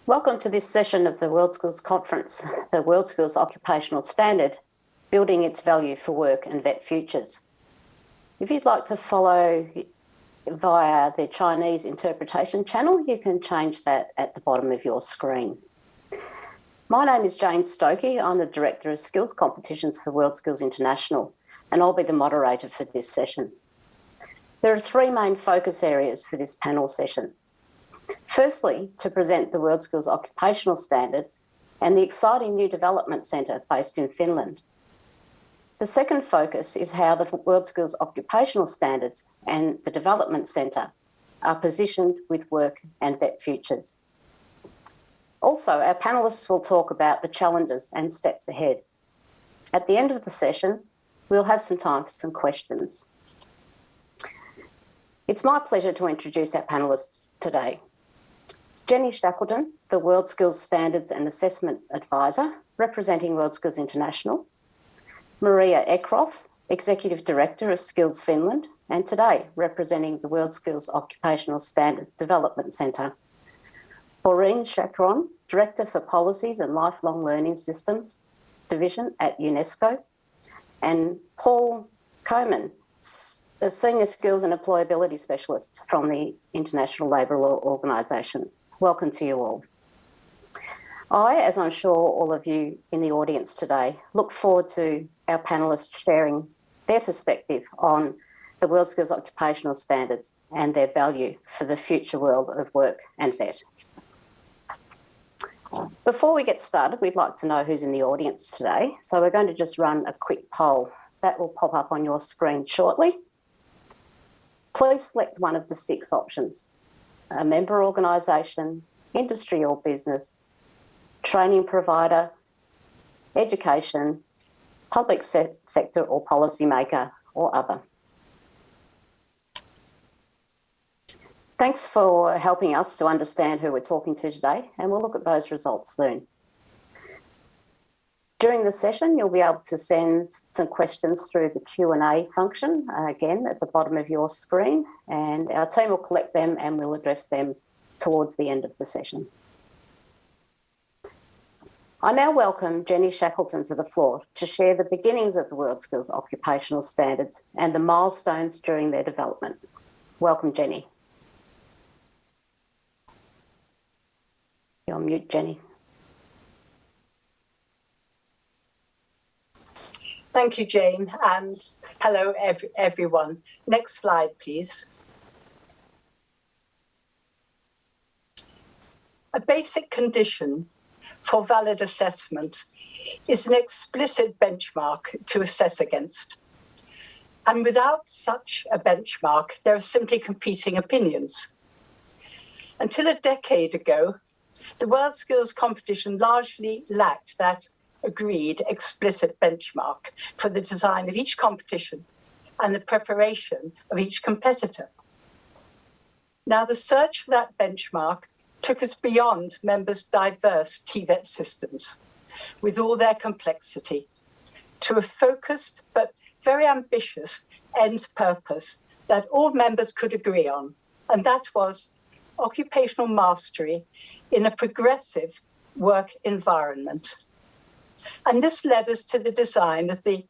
Welcome to this session of the WorldSkills Conference, the WorldSkills Occupational Standard, Building its Value for Work and Vet Futures. If you'd like to follow via the Chinese interpretation channel, you can change that at the bottom of your screen. My name is Jane Stokey. I'm the Director of Skills Competitions for WorldSkills International, and I'll be the moderator for this session. There are three main focus areas for this panel session. Firstly, to present the WorldSkills Occupational Standards and the exciting new development centre based in Finland. The second focus is how the WorldSkills Occupational Standards and the Development Centre are positioned with work and vet futures. Also, our panellists will talk about the challenges and steps ahead. At the end of the session, we'll have some time for some questions. It's my pleasure to introduce our panellists today. Jenny Shackleton, the WorldSkills Standards and Assessment Advisor, representing WorldSkills International. Maria Eckroth, Executive Director of Skills Finland, and today representing the WorldSkills Occupational Standards Development Centre. Maureen Chacron, Director for Policies and Lifelong Learning Systems Division at UNESCO. And Paul Coman, a Senior Skills and Employability Specialist from the International Labour Law Organisation. Welcome to you all. I, as I'm sure all of you in the audience today, look forward to our panellists sharing their perspective on the WorldSkills Occupational Standards and their value for the future world of work and vet. Before we get started, we'd like to know who's in the audience today. So we're going to just run a quick poll. That will pop up on your screen shortly. Please select one of the 6 options: a member organisation, industry or business, training provider, education, public sector or policymaker, or other. Thanks for helping us to understand who we're talking to today, and we'll look at those results soon. During the session, you'll be able to send some questions through the Q&A function, again, at the bottom of your screen, and our team will collect them and we'll address them towards the end of the session. I now welcome Jenny Shackleton to the floor to share the beginnings of the WorldSkills Occupational Standards and the milestones during their development. Welcome, Jenny. You're on mute, Jenny. Thank you, Jane, and hello, everyone. Next slide, please. A basic condition for valid assessment is an explicit benchmark to assess against. And without such a benchmark, there are simply competing opinions. Until a decade ago, the WorldSkills competition largely lacked that agreed explicit benchmark for the design of each competition and the preparation of each competitor. Now, the search for that benchmark took us beyond members' diverse TVET systems, with all their complexity, to a focused but very ambitious end purpose that all members could agree on, and that was occupational mastery in a progressive work environment. And this led us to the design of the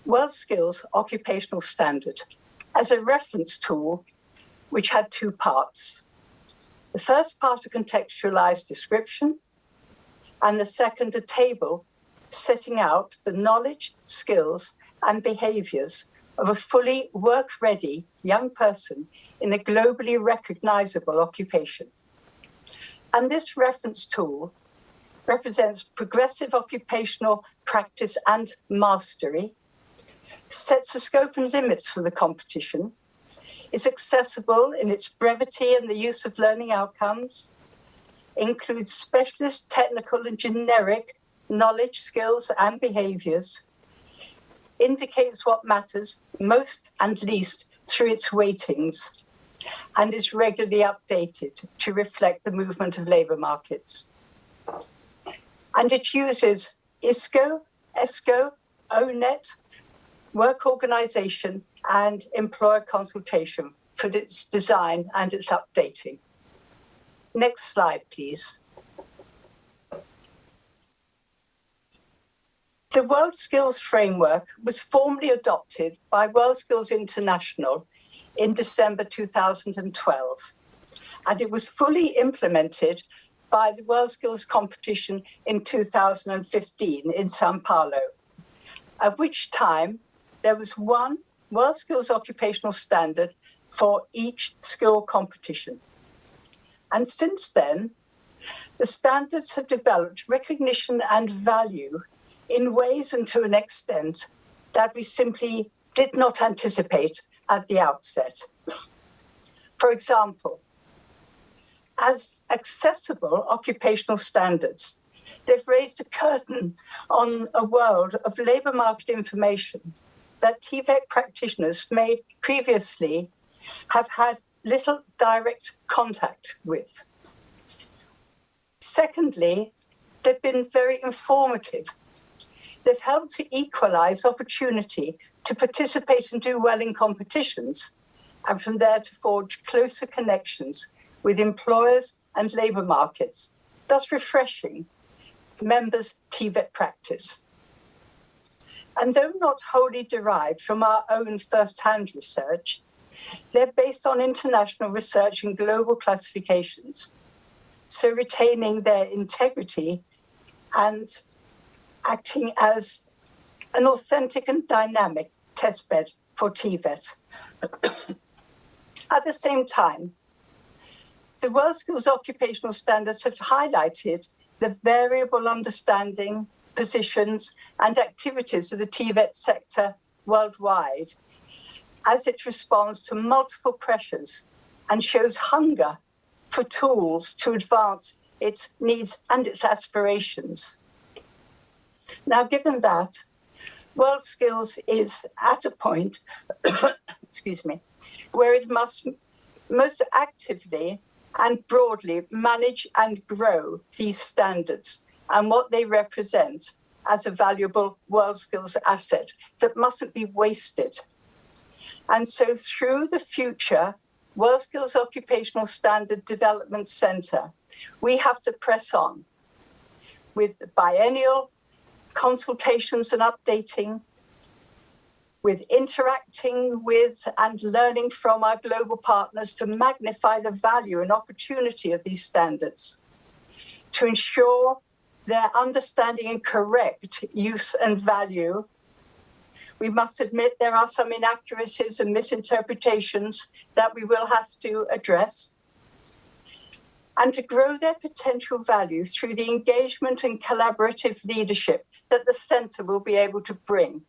WorldSkills Occupational Standard as a reference tool which had 2 parts. The first part, a contextualized description, and the second, a table setting out the knowledge, skills, and behaviors of a fully work-ready young person in a globally recognizable occupation. And this reference tool represents progressive occupational practice and mastery, sets the scope and limits for the competition, is accessible in its brevity and the use of learning outcomes, includes specialist, technical and generic knowledge, skills and behaviours, indicates what matters most and least through its weightings, and is regularly updated to reflect the movement of labour markets. And it uses ISCO, ESCO, ONET, work organisation and employer consultation for its design and its updating. Next slide, please. The WorldSkills framework was formally adopted by WorldSkills International in December 2012, and it was fully implemented by the WorldSkills competition in 2015 in Sao Paulo, at which time there was one WorldSkills Occupational Standard for each skill competition. And since then, the standards have developed recognition and value in ways and to an extent that we simply did not anticipate at the outset. For example, as accessible occupational standards, they've raised a curtain on a world of labour market information that TVET practitioners may previously have had little direct contact with. Secondly, they've been very informative. They've helped to equalise opportunity to participate and do well in competitions, and from there to forge closer connections with employers and labour markets, thus refreshing members' TVET practice. And though not wholly derived from our own first-hand research, they're based on international research and global classifications, so retaining their integrity and acting as an authentic and dynamic testbed for TVET. At the same time, the WorldSkills Occupational Standards have highlighted the variable understanding, positions, and activities of the TVET sector worldwide as it responds to multiple pressures and shows hunger for tools to advance its needs and its aspirations. Now, given that, WorldSkills is at a point, where it must most actively and broadly manage and grow these standards and what they represent as a valuable WorldSkills asset that mustn't be wasted. And so through the future WorldSkills Occupational Standard Development Centre, we have to press on with biennial consultations and updating, with interacting with and learning from our global partners to magnify the value and opportunity of these standards, to ensure their understanding and correct use and value. We must admit there are some inaccuracies and misinterpretations that we will have to address, and to grow their potential value through the engagement and collaborative leadership that the centre will be able to bring.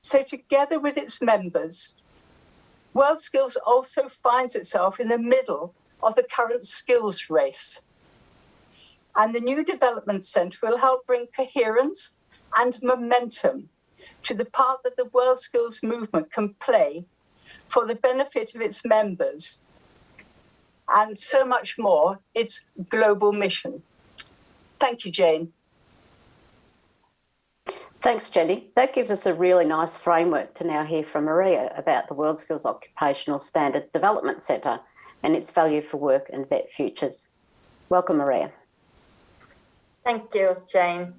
So together with its members, WorldSkills also finds itself in the middle of the current skills race. And the new development centre will help bring coherence and momentum to the part that the WorldSkills movement can play for the benefit of its members and so much more, its global mission. Thank you, Jane. Thanks, Jenny. That gives us a really nice framework to now hear from Maria about the WorldSkills Occupational Standard Development Centre and its value for work and vet futures. Welcome, Maria. Thank you, Jane.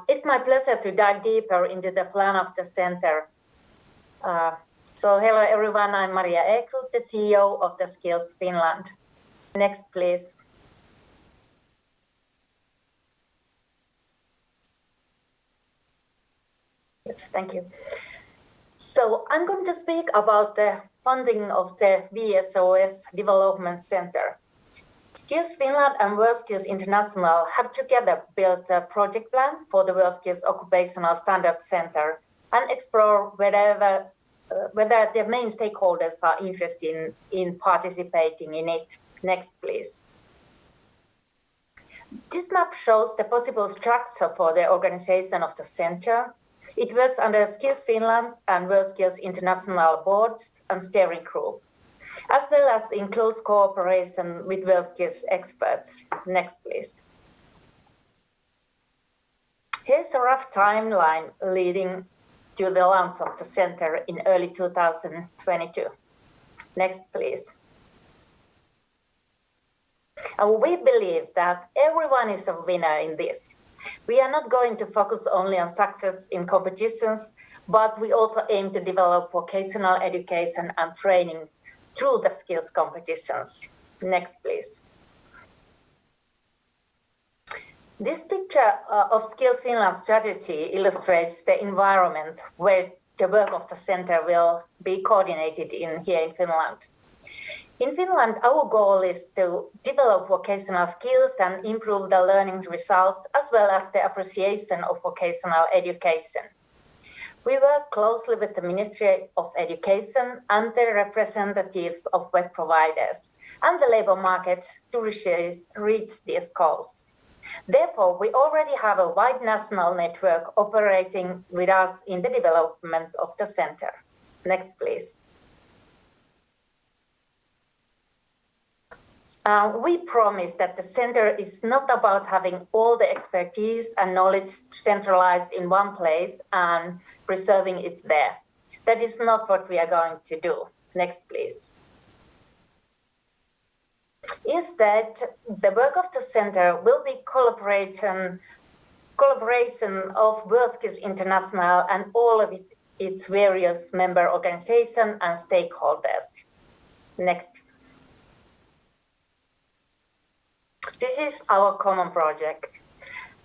It's my pleasure to dive deeper into the plan of the centre. So hello, everyone. I'm Maria Eklund, the CEO of the Skills Finland. Next, please. Yes, thank you. So I'm going to speak about the funding of the WSOS Development Centre. Skills Finland and WorldSkills International have together built a project plan for the WorldSkills Occupational Standards Centre and explore whether the main stakeholders are interested in participating in it. Next, please. This map shows the possible structure for the organization of the centre. It works under Skills Finland and WorldSkills International boards and steering group, as well as in close cooperation with WorldSkills experts. Next, please. Here's a rough timeline leading to the launch of the centre in early 2022. Next, please. And we believe that everyone is a winner in this. We are not going to focus only on success in competitions, but we also aim to develop vocational education and training through the skills competitions. Next, please. This picture of Skills Finland strategy illustrates the environment where the work of the center will be coordinated here in Finland. In Finland, our goal is to develop vocational skills and improve the learning results, as well as the appreciation of vocational education. We work closely with the Ministry of Education and the representatives of web providers and the labour market to reach these goals. Therefore, we already have a wide national network operating with us in the development of the center. Next, please. We promise that the center is not about having all the expertise and knowledge centralized in one place and preserving it there. That is not what we are going to do. Next, please. Instead, the work of the center will be collaboration of WorldSkills International and all of its various member organizations and stakeholders. Next. This is our common project.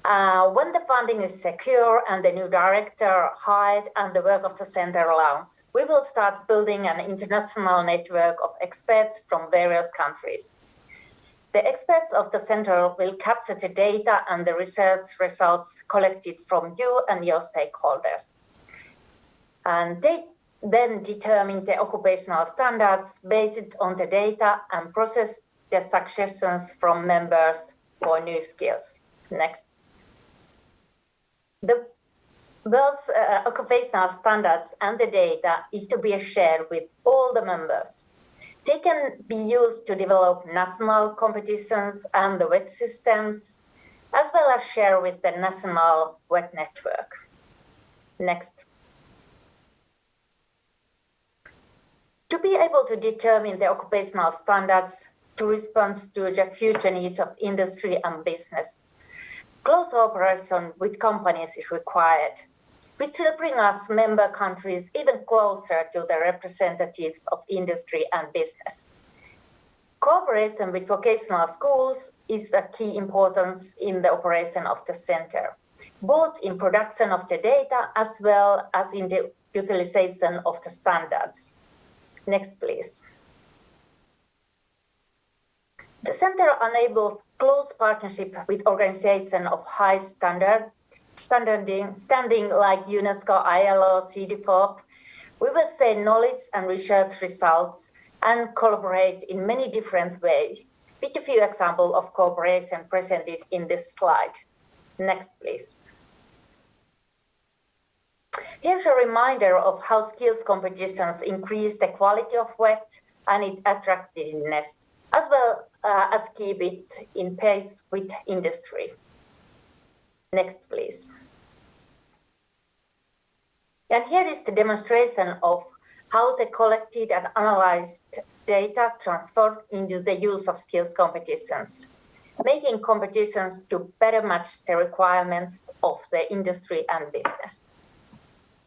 When the funding is secure and the new director hired and the work of the center allows, we will start building an international network of experts from various countries. The experts of the center will capture the data and the research results collected from you and your stakeholders. And they then determine the occupational standards based on the data and process the suggestions from members for new skills. Next. The world's occupational standards and the data is to be shared with all the members. They can be used to develop national competitions and the web systems, as well as share with the national web network. Next. To be able to determine the occupational standards to respond to the future needs of industry and business, close cooperation with companies is required, which will bring us member countries even closer to the representatives of industry and business. Cooperation with vocational schools is a key importance in the operation of the center, both in production of the data as well as in the utilization of the standards. Next, please. The center enables close partnership with organizations of high standing like UNESCO, ILO, CDFOP. We will share knowledge and research results and collaborate in many different ways, with a few examples of cooperation presented in this slide. Next, please. Here's a reminder of how skills competitions increase the quality of work and its attractiveness, as well as keep it in pace with industry. Next, please. And here is the demonstration of how the collected and analyzed data transfer into the use of skills competitions, making competitions to better match the requirements of the industry and business.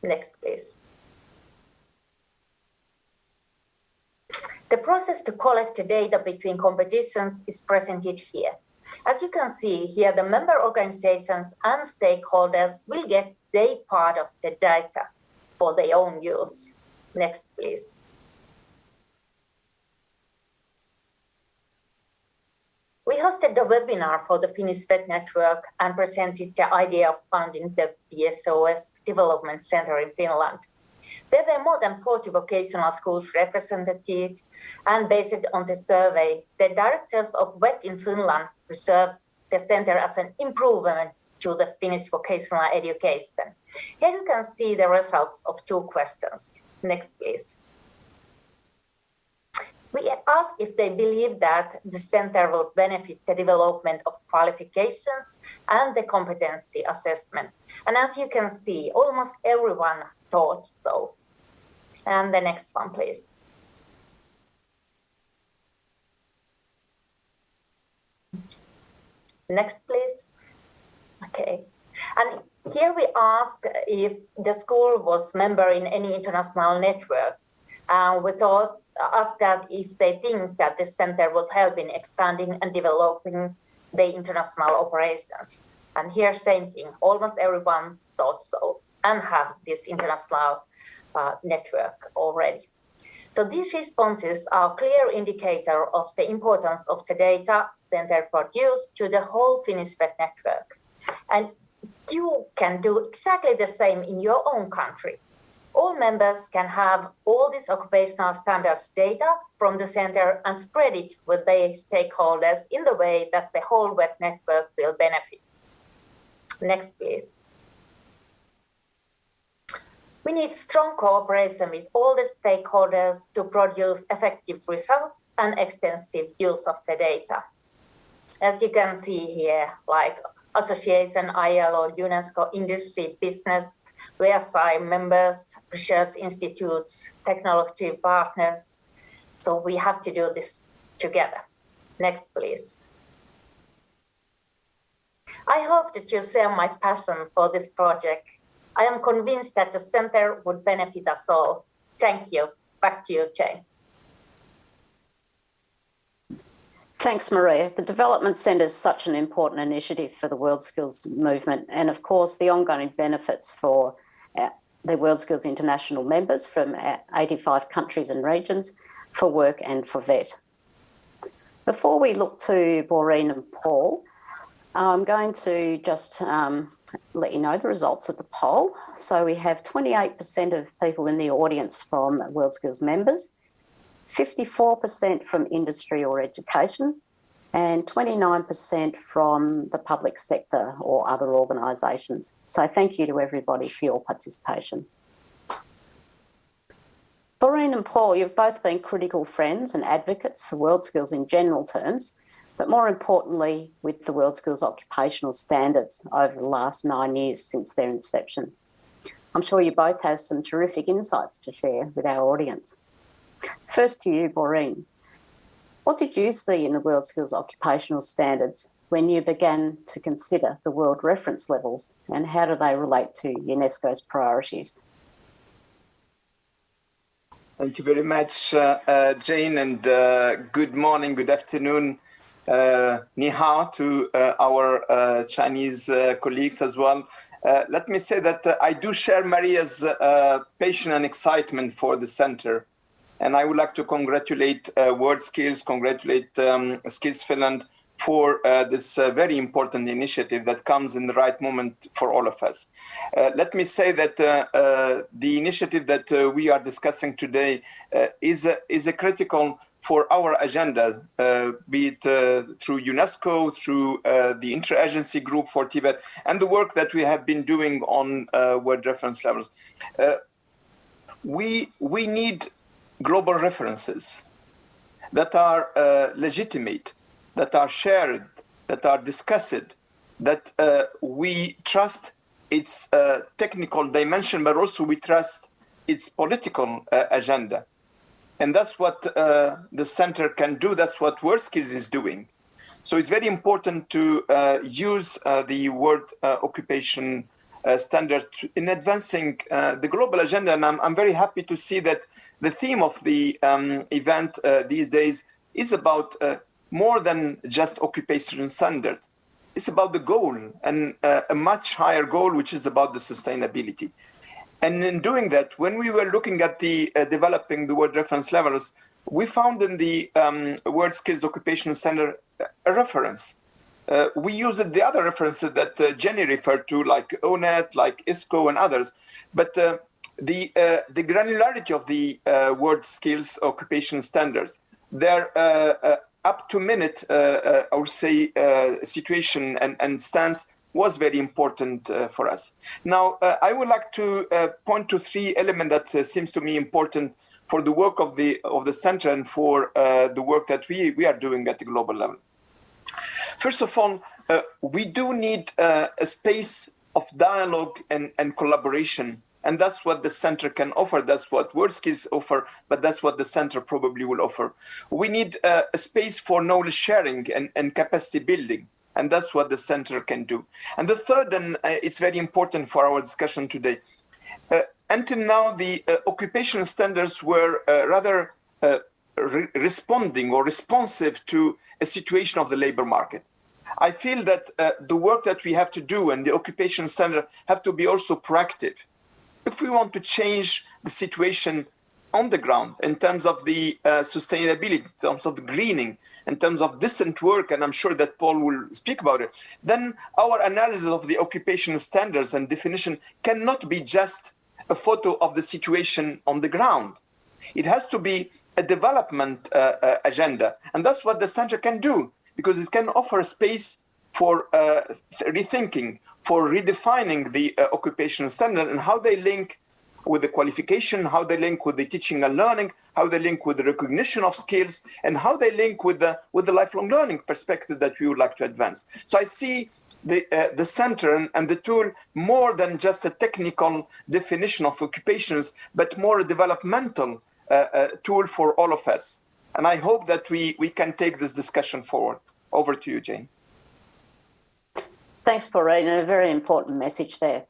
Next, please. The process to collect the data between competitions is presented here. As you can see here, the member organizations and stakeholders will get their part of the data for their own use. Next, please. We hosted a webinar for the Finnish Web Network and presented the idea of founding the WSOS Development Center in Finland. There were more than 40 vocational schools represented, and based on the survey, the directors of WET in Finland reserved the center as an improvement to the Finnish vocational education. Here you can see the results of 2 questions. Next, please. We asked if they believe that the center will benefit the development of qualifications and the competency assessment. And as you can see, almost everyone thought so. And the next one, please. Next, please. Okay. And here we ask if the school was member in any international networks. We ask that if they think that this center would help in expanding and developing the international operations. And here, same thing, almost everyone thought so and have this international network already. So these responses are a clear indicator of the importance of the data center produced to the whole Finnish web network. And you can do exactly the same in your own country. All members can have all this occupational standards data from the center and spread it with their stakeholders in the way that the whole web network will benefit. Next, please. We need strong cooperation with all the stakeholders to produce effective results and extensive use of the data. As you can see here, like association, ILO, UNESCO, industry, business, WSI members, research institutes, technology partners. So we have to do this together. Next, please. I hope that you share my passion for this project. I am convinced that the center would benefit us all. Thank you. Back to you, Jane. Thanks, Maria. The Development Centre is such an important initiative for the WorldSkills movement, and of course the ongoing benefits for the WorldSkills International members from 85 countries and regions for work and for VET. Before we look to Maureen and Paul, I'm going to just let you know the results of the poll. So we have 28% of people in the audience from WorldSkills members, 54% from industry or education, and 29% from the public sector or other organisations. So thank you to everybody for your participation. Maureen and Paul, you've both been critical friends and advocates for WorldSkills in general terms, but more importantly with the WorldSkills Occupational Standards over the last 9 years since their inception. I'm sure you both have some terrific insights to share with our audience. First to you, Maureen. What did you see in the WorldSkills Occupational Standards when you began to consider the world reference levels, and how do they relate to UNESCO's priorities? Thank you very much, Jane, and good morning, good afternoon, ni hao to our Chinese colleagues as well. Let me say that I do share Maria's passion and excitement for the center. And I would like to congratulate WorldSkills, congratulate Skills Finland for this very important initiative that comes in the right moment for all of us. Let me say that the initiative that we are discussing today is a critical for our agenda, be it through UNESCO, through the Interagency Group for Tibet, and the work that we have been doing on world reference levels. We need global references that are legitimate, that are shared, that are discussed, that we trust its technical dimension, but also we trust its political agenda. And that's what the center can do. That's what WorldSkills is doing. So it's very important to use the World Occupation Standards in advancing the global agenda. And I'm very happy to see that the theme of the event these days is about more than just occupation standard. It's about the goal, and a much higher goal, which is about the sustainability. And in doing that, when we were looking at the developing the world reference levels, we found in the WorldSkills Occupational Standard a reference. We used the other references that Jenny referred to, like ONET, like ISCO, and others. But the granularity of the WorldSkills Occupational Standards, their up-to-minute, I would say, situation and stance was very important for us. Now, I would like to point to three elements that seems to me important for the work of the center and for the work that we are doing at the global level. First of all, we do need a space of dialogue and collaboration, and that's what the center can offer. That's what WorldSkills offer, but that's what the center probably will offer. We need a space for knowledge sharing and capacity building. And that's what the center can do. And the third, and it's very important for our discussion today, until now, the occupational standards were rather responding or responsive to a situation of the labor market. I feel that the work that we have to do and the occupational standard have to be also proactive. If we want to change the situation on the ground in terms of the sustainability, in terms of greening, in terms of decent work, and I'm sure that Paul will speak about it, then our analysis of the occupational standards and definition cannot be just a photo of the situation on the ground. It has to be a development agenda. And that's what the center can do, because it can offer space for rethinking, for redefining the occupational standard and how they link with the qualification, how they link with the teaching and learning, how they link with the recognition of skills, and how they link with the lifelong learning perspective that we would like to advance. So I see the center and the tool more than just a technical definition of occupations, but more a developmental tool for all of us. And I hope that we can take this discussion forward. Over to you, Jane. Thanks, Pauline, and a very important message there.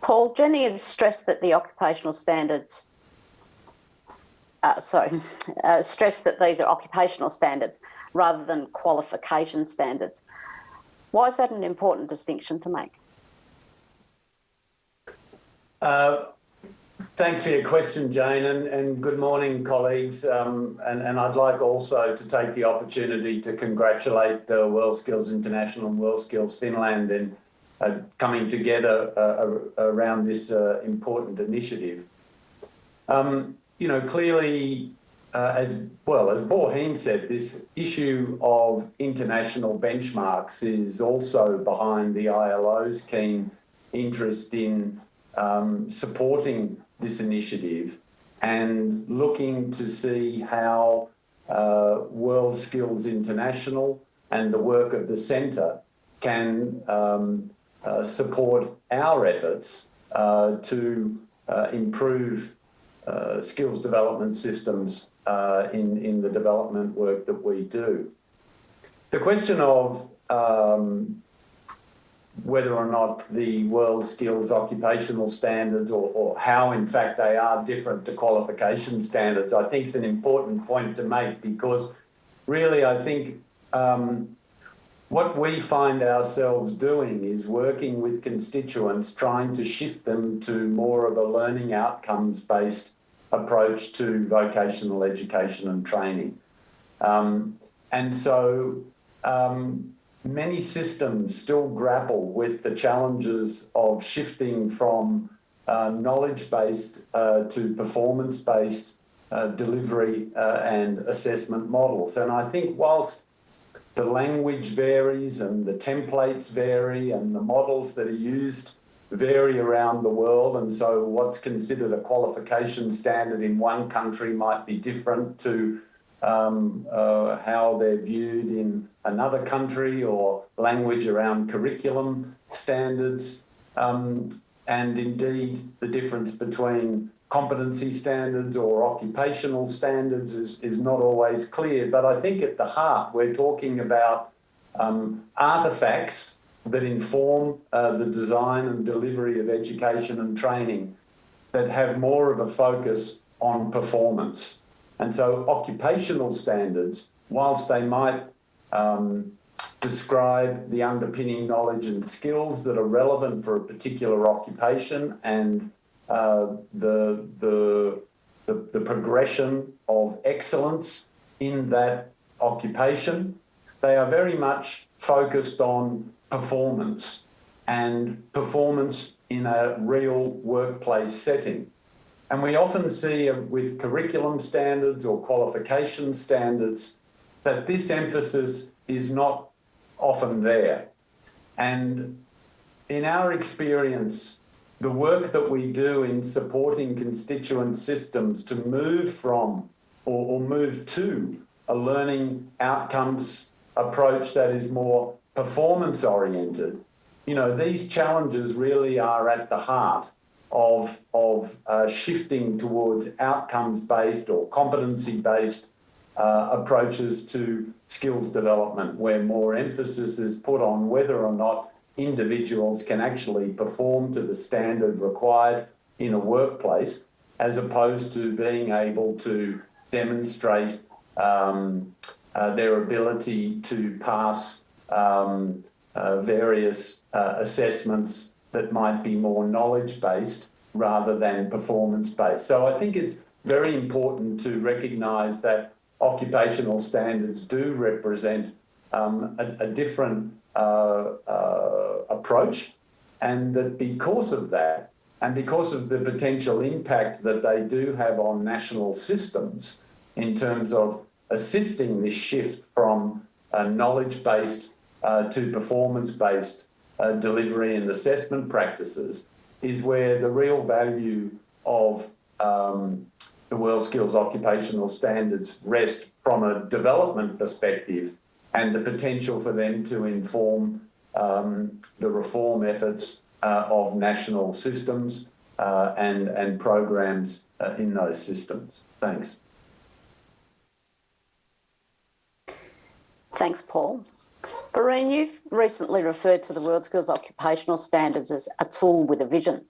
Paul, Jenny has stressed that the occupational standards, stressed that these are occupational standards rather than qualification standards. Why is that an important distinction to make? Thanks for your question, Jane, and good morning, colleagues. And I'd like also to take the opportunity to congratulate the WorldSkills International and WorldSkills Finland in coming together around this important initiative. Clearly, as Bourheen said, this issue of international benchmarks is also behind the ILO's keen interest in supporting this initiative and looking to see how WorldSkills International and the work of the centre can support our efforts to improve skills development systems in the development work that we do. The question of whether or not the WorldSkills Occupational Standards or how in fact they are different to qualification standards, I think is an important point to make, because really I think what we find ourselves doing is working with constituents, trying to shift them to more of a learning outcomes-based approach to vocational education and training. And so many systems still grapple with the challenges of shifting from knowledge-based to performance-based delivery and assessment models. And I think whilst the language varies and the templates vary and the models that are used vary around the world, and so what's considered a qualification standard in one country might be different to how they're viewed in another country, or language around curriculum standards, and indeed the difference between competency standards or occupational standards is not always clear. But I think at the heart we're talking about artefacts that inform the design and delivery of education and training that have more of a focus on performance. And so occupational standards, whilst they might describe the underpinning knowledge and skills that are relevant for a particular occupation and the progression of excellence in that occupation, they are very much focused on performance, and performance in a real workplace setting. And we often see with curriculum standards or qualification standards that this emphasis is not often there. And in our experience, the work that we do in supporting constituent systems to move from or move to a learning outcomes approach that is more performance oriented, these challenges really are at the heart of shifting towards outcomes-based or competency-based approaches to skills development, where more emphasis is put on whether or not individuals can actually perform to the standard required in a workplace, as opposed to being able to demonstrate their ability to pass various assessments that might be more knowledge-based rather than performance-based. So I think it's very important to recognise that occupational standards do represent a different approach, and that because of that, and because of the potential impact that they do have on national systems in terms of assisting this shift from knowledge-based to performance-based delivery and assessment practices, is where the real value of the WorldSkills Occupational Standards rest from a development perspective, and the potential for them to inform the reform efforts of national systems and programs in those systems. Thanks. Thanks, Paul. Barine, you've recently referred to the WorldSkills Occupational Standards as a tool with a vision.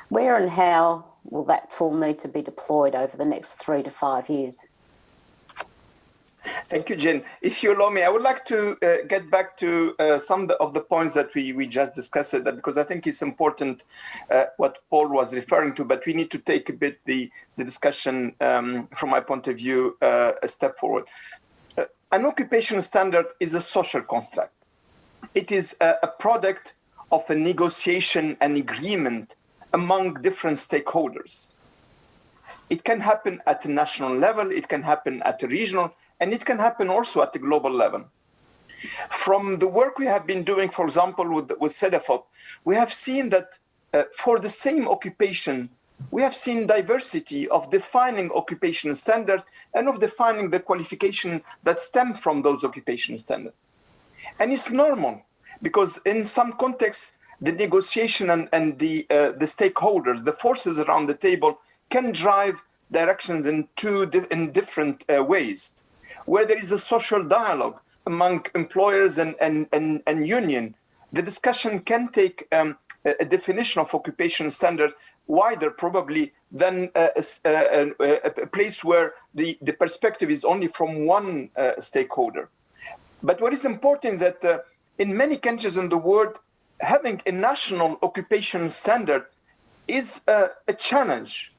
Where and how will that tool need to be deployed over the next 3 to 5 years? Thank you, Jen. If you allow me, I would like to get back to some of the points that we just discussed, because I think it's important what Paul was referring to, but we need to take a bit the discussion from my point of view a step forward. An occupational standard is a social construct. It is a product of a negotiation and agreement among different stakeholders. It can happen at a national level, it can happen at a regional, and it can happen also at the global level. From the work we have been doing, for example, with CEDEFOP, we have seen that for the same occupation, we have seen diversity of defining occupational standards and of defining the qualification that stem from those occupational standards. And it's normal, because in some contexts, the negotiation and the stakeholders, the forces around the table, can drive directions in different ways. Where there is a social dialogue among employers and union, the discussion can take a definition of occupational standard wider probably than a place where the perspective is only from one stakeholder. But what is important is that in many countries in the world, having a national occupational standard is a challenge.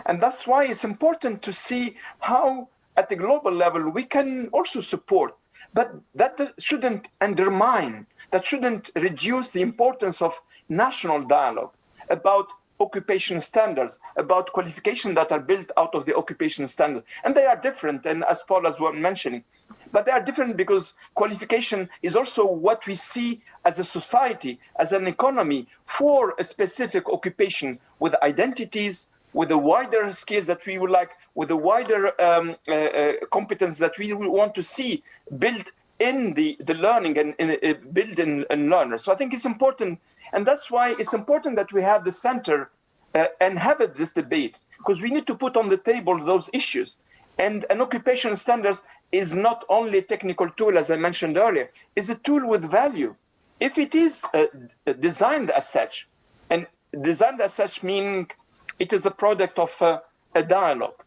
And that's why it's important to see how at the global level we can also support. But that shouldn't undermine, that shouldn't reduce the importance of national dialogue about occupational standards, about qualifications that are built out of the occupational standards. And they are different, and as Paul was mentioning, but they are different because qualification is also what we see as a society, as an economy for a specific occupation with identities, with the wider skills that we would like, with the wider competence that we want to see built in the learning and built in learners. So I think it's important, and that's why it's important that we have the center and have this debate, because we need to put on the table those issues. And an occupational standards is not only a technical tool, as I mentioned earlier, it's a tool with value. If it is designed as such, and designed as such meaning it is a product of a dialogue.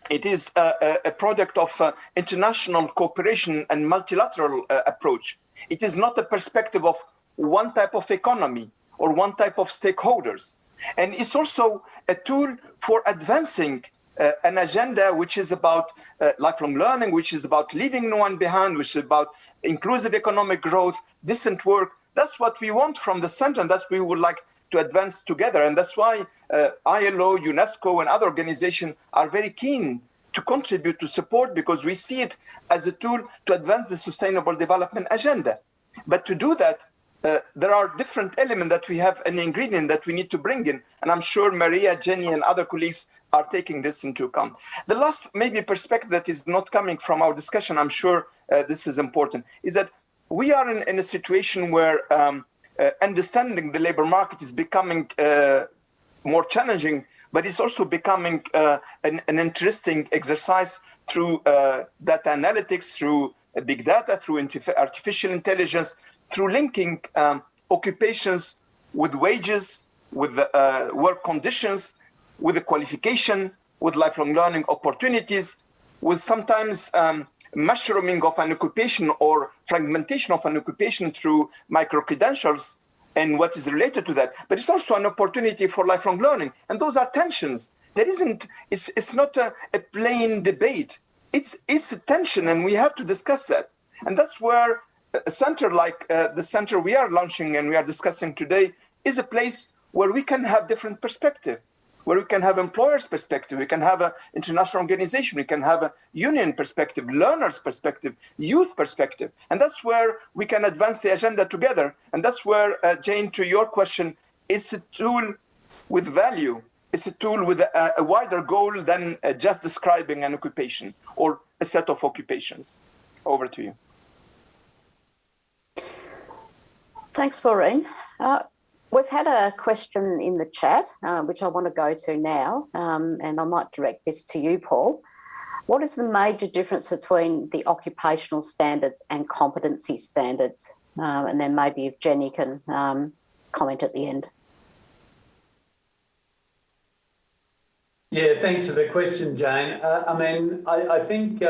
It is a product of international cooperation and multilateral approach. It is not a perspective of one type of economy or one type of stakeholders. And it's also a tool for advancing an agenda which is about lifelong learning, which is about leaving no one behind, which is about inclusive economic growth, decent work. That's what we want from the center, and that's what we would like to advance together. And that's why ILO, UNESCO, and other organizations are very keen to contribute to support, because we see it as a tool to advance the sustainable development agenda. But to do that, there are different elements that we have, an ingredient that we need to bring in. And I'm sure Maria, Jenny, and other colleagues are taking this into account. The last maybe perspective that is not coming from our discussion, I'm sure this is important, is that we are in a situation where understanding the labor market is becoming more challenging but it's also becoming an interesting exercise through data analytics, through big data, through artificial intelligence, through linking occupations with wages, with work conditions, with the qualification, with lifelong learning opportunities, with sometimes mushrooming of an occupation or fragmentation of an occupation through micro-credentials and what is related to that. But it's also an opportunity for lifelong learning. And those are tensions. There isn't, it's not a plain debate. It's a tension, and we have to discuss that. And that's where a center like the center we are launching and we are discussing today is a place where we can have different perspective, where we can have employers' perspective, we can have an international organization, we can have a union perspective, learners' perspective, youth perspective. And that's where we can advance the agenda together. And that's where, Jane, to your question, it's a tool with value. It's a tool with a wider goal than just describing an occupation or a set of occupations. Over to you. Thanks, Maureen. We've had a question in the chat, which I want to go to now, and I might direct this to you, Paul. What is the major difference between the occupational standards and competency standards? And then maybe if Jenny can comment at the end. Yeah, thanks for the question, Jane. I think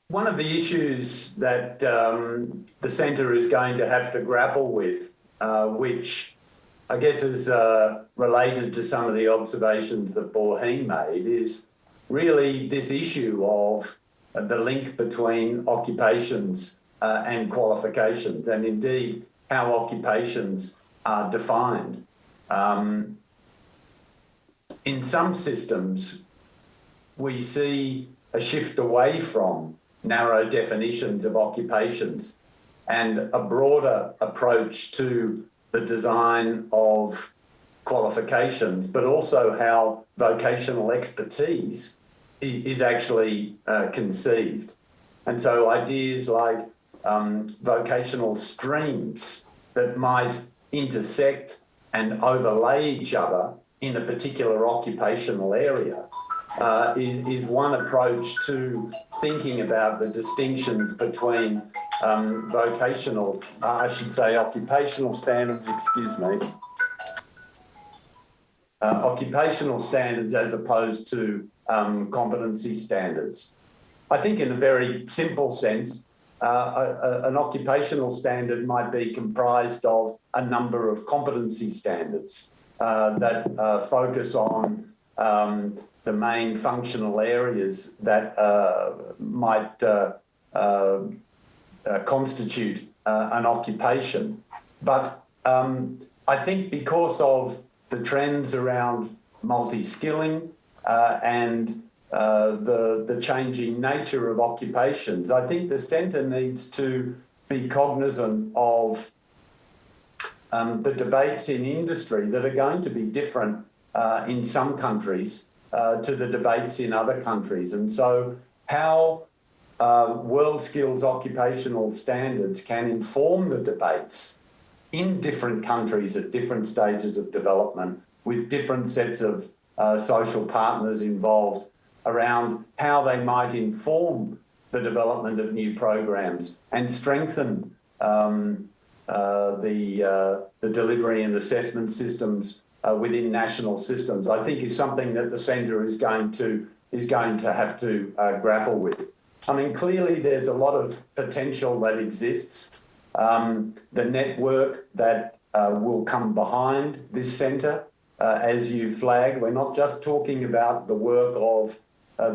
one of the issues that the centre is going to have to grapple with, which I guess is related to some of the observations that Borheen made, is really this issue of the link between occupations and qualifications, and indeed how occupations are defined. In some systems, we see a shift away from narrow definitions of occupations and a broader approach to the design of qualifications, but also how vocational expertise is actually conceived. And so ideas like vocational streams that might intersect and overlay each other in a particular occupational area is one approach to thinking about the distinctions between occupational standards, occupational standards as opposed to competency standards. I think in a very simple sense, an occupational standard might be comprised of a number of competency standards that focus on the main functional areas that might constitute an occupation. But I think because of the trends around multi-skilling and the changing nature of occupations, I think the centre needs to be cognizant of the debates in industry that are going to be different in some countries to the debates in other countries. And so how WorldSkills Occupational Standards can inform the debates in different countries at different stages of development with different sets of social partners involved around how they might inform the development of new programs and strengthen the delivery and assessment systems within national systems, I think is something that the centre is going to have to grapple with. I mean, clearly there's a lot of potential that exists. The network that will come behind this centre, as you flagged, we're not just talking about the work of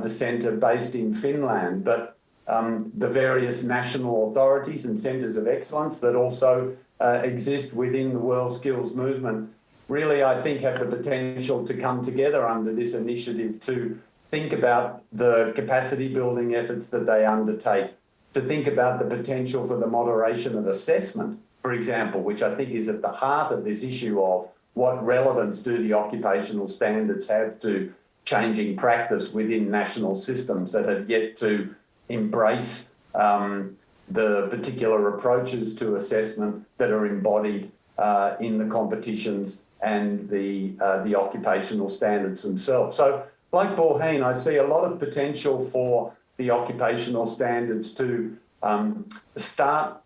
the centre based in Finland, but the various national authorities and centres of excellence that also exist within the WorldSkills movement really, I think, have the potential to come together under this initiative to think about the capacity building efforts that they undertake, to think about the potential for the moderation of assessment, for example, which I think is at the heart of this issue of what relevance do the occupational standards have to changing practice within national systems that have yet to embrace the particular approaches to assessment that are embodied in the competitions and the occupational standards themselves. So, like Borheen, I see a lot of potential for the occupational standards to start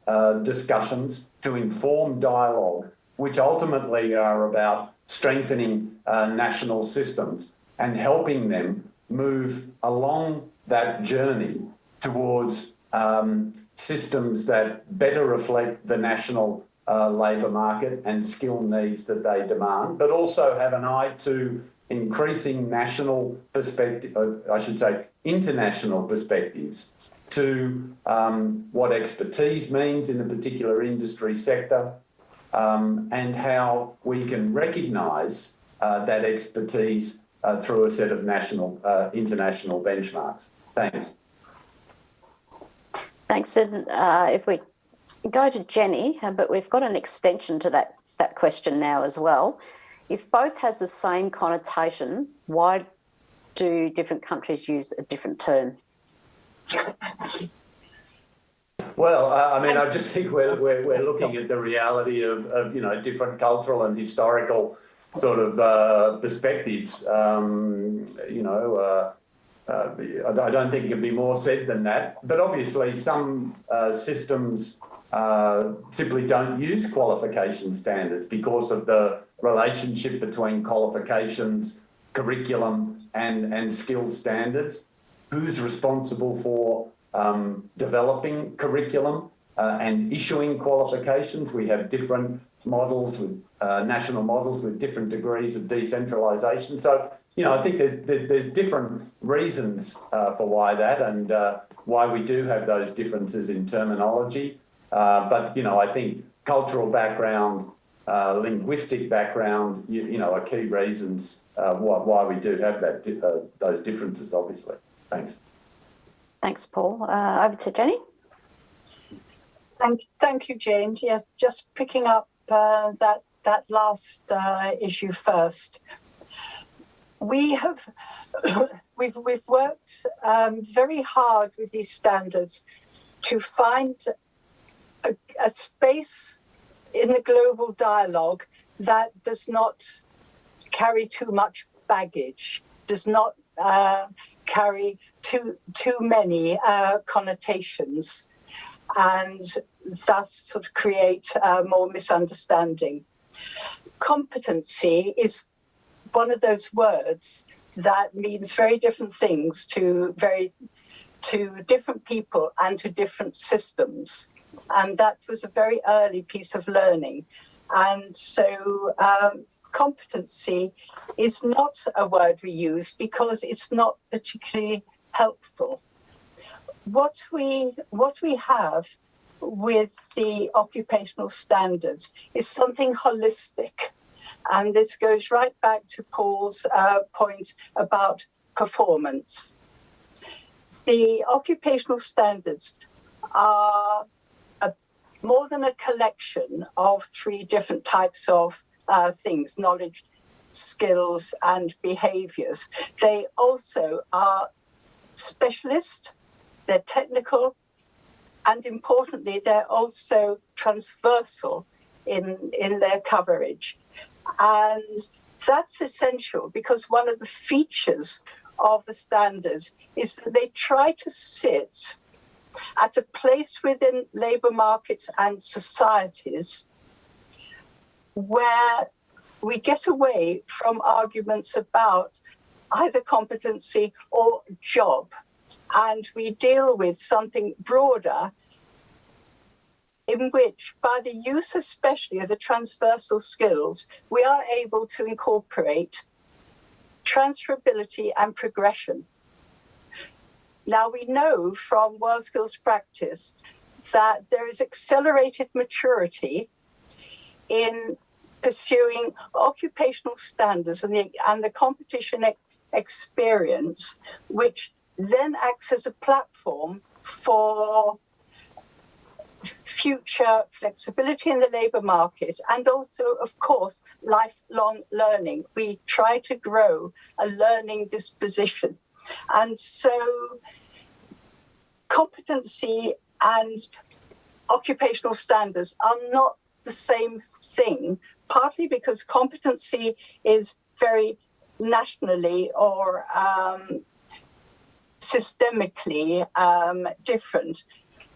discussions, to inform dialogue, which ultimately are about strengthening national systems and helping them move along that journey towards systems that better reflect the national labour market and skill needs that they demand, but also have an eye to increasing national perspective, I should say international perspectives, to what expertise means in a particular industry sector, and how we can recognise that expertise through a set of international benchmarks. Thanks. Thanks. And if we go to Jenny, but we've got an extension to that question now as well. If both has the same connotation, why do different countries use a different term? Well, I mean, I just think we're looking at the reality of different cultural and historical sort of perspectives. I don't think it can be more said than that. But obviously, some systems simply don't use qualification standards because of the relationship between qualifications, curriculum, and skills standards. Who's responsible for developing curriculum and issuing qualifications? We have different models with national models with different degrees of decentralisation. So, I think there's different reasons for why that and why we do have those differences in terminology. But, I think cultural background, linguistic background, are key reasons why we do have those differences, obviously. Thanks. Thanks, Paul. Over to Jenny. Thank you, Jane. Yes, just picking up that last issue first. We've worked very hard with these standards to find a space in the global dialogue that does not carry too much baggage, does not carry too many connotations, and thus sort of create more misunderstanding. Competency is one of those words that means very different things to different people and to different systems. And that was a very early piece of learning. And so competency is not a word we use because it's not particularly helpful. What we have with the occupational standards is something holistic. And this goes right back to Paul's point about performance. The occupational standards are more than a collection of three different types of things: knowledge, skills, and behaviours. They also are specialist, they're technical, and importantly, they're also transversal in their coverage. And that's essential because one of the features of the standards is that they try to sit at a place within labour markets and societies where we get away from arguments about either competency or job, and we deal with something broader in which, by the use especially of the transversal skills, we are able to incorporate transferability and progression. Now, we know from WorldSkills practice that there is accelerated maturity in pursuing occupational standards and the competition experience, which then acts as a platform for future flexibility in the labour market and also, of course, lifelong learning. We try to grow a learning disposition. And so competency and occupational standards are not the same thing, partly because competency is very nationally or systemically different,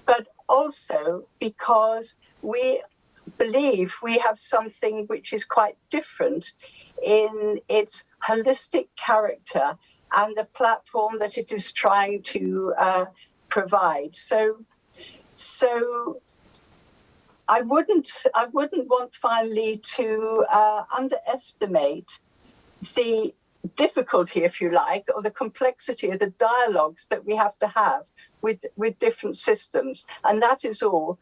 but also because we believe we have something which is quite different in its holistic character and the platform that it is trying to provide. So I wouldn't want finally to underestimate the difficulty, if you like, or the complexity of the dialogues that we have to have with different systems, and that is all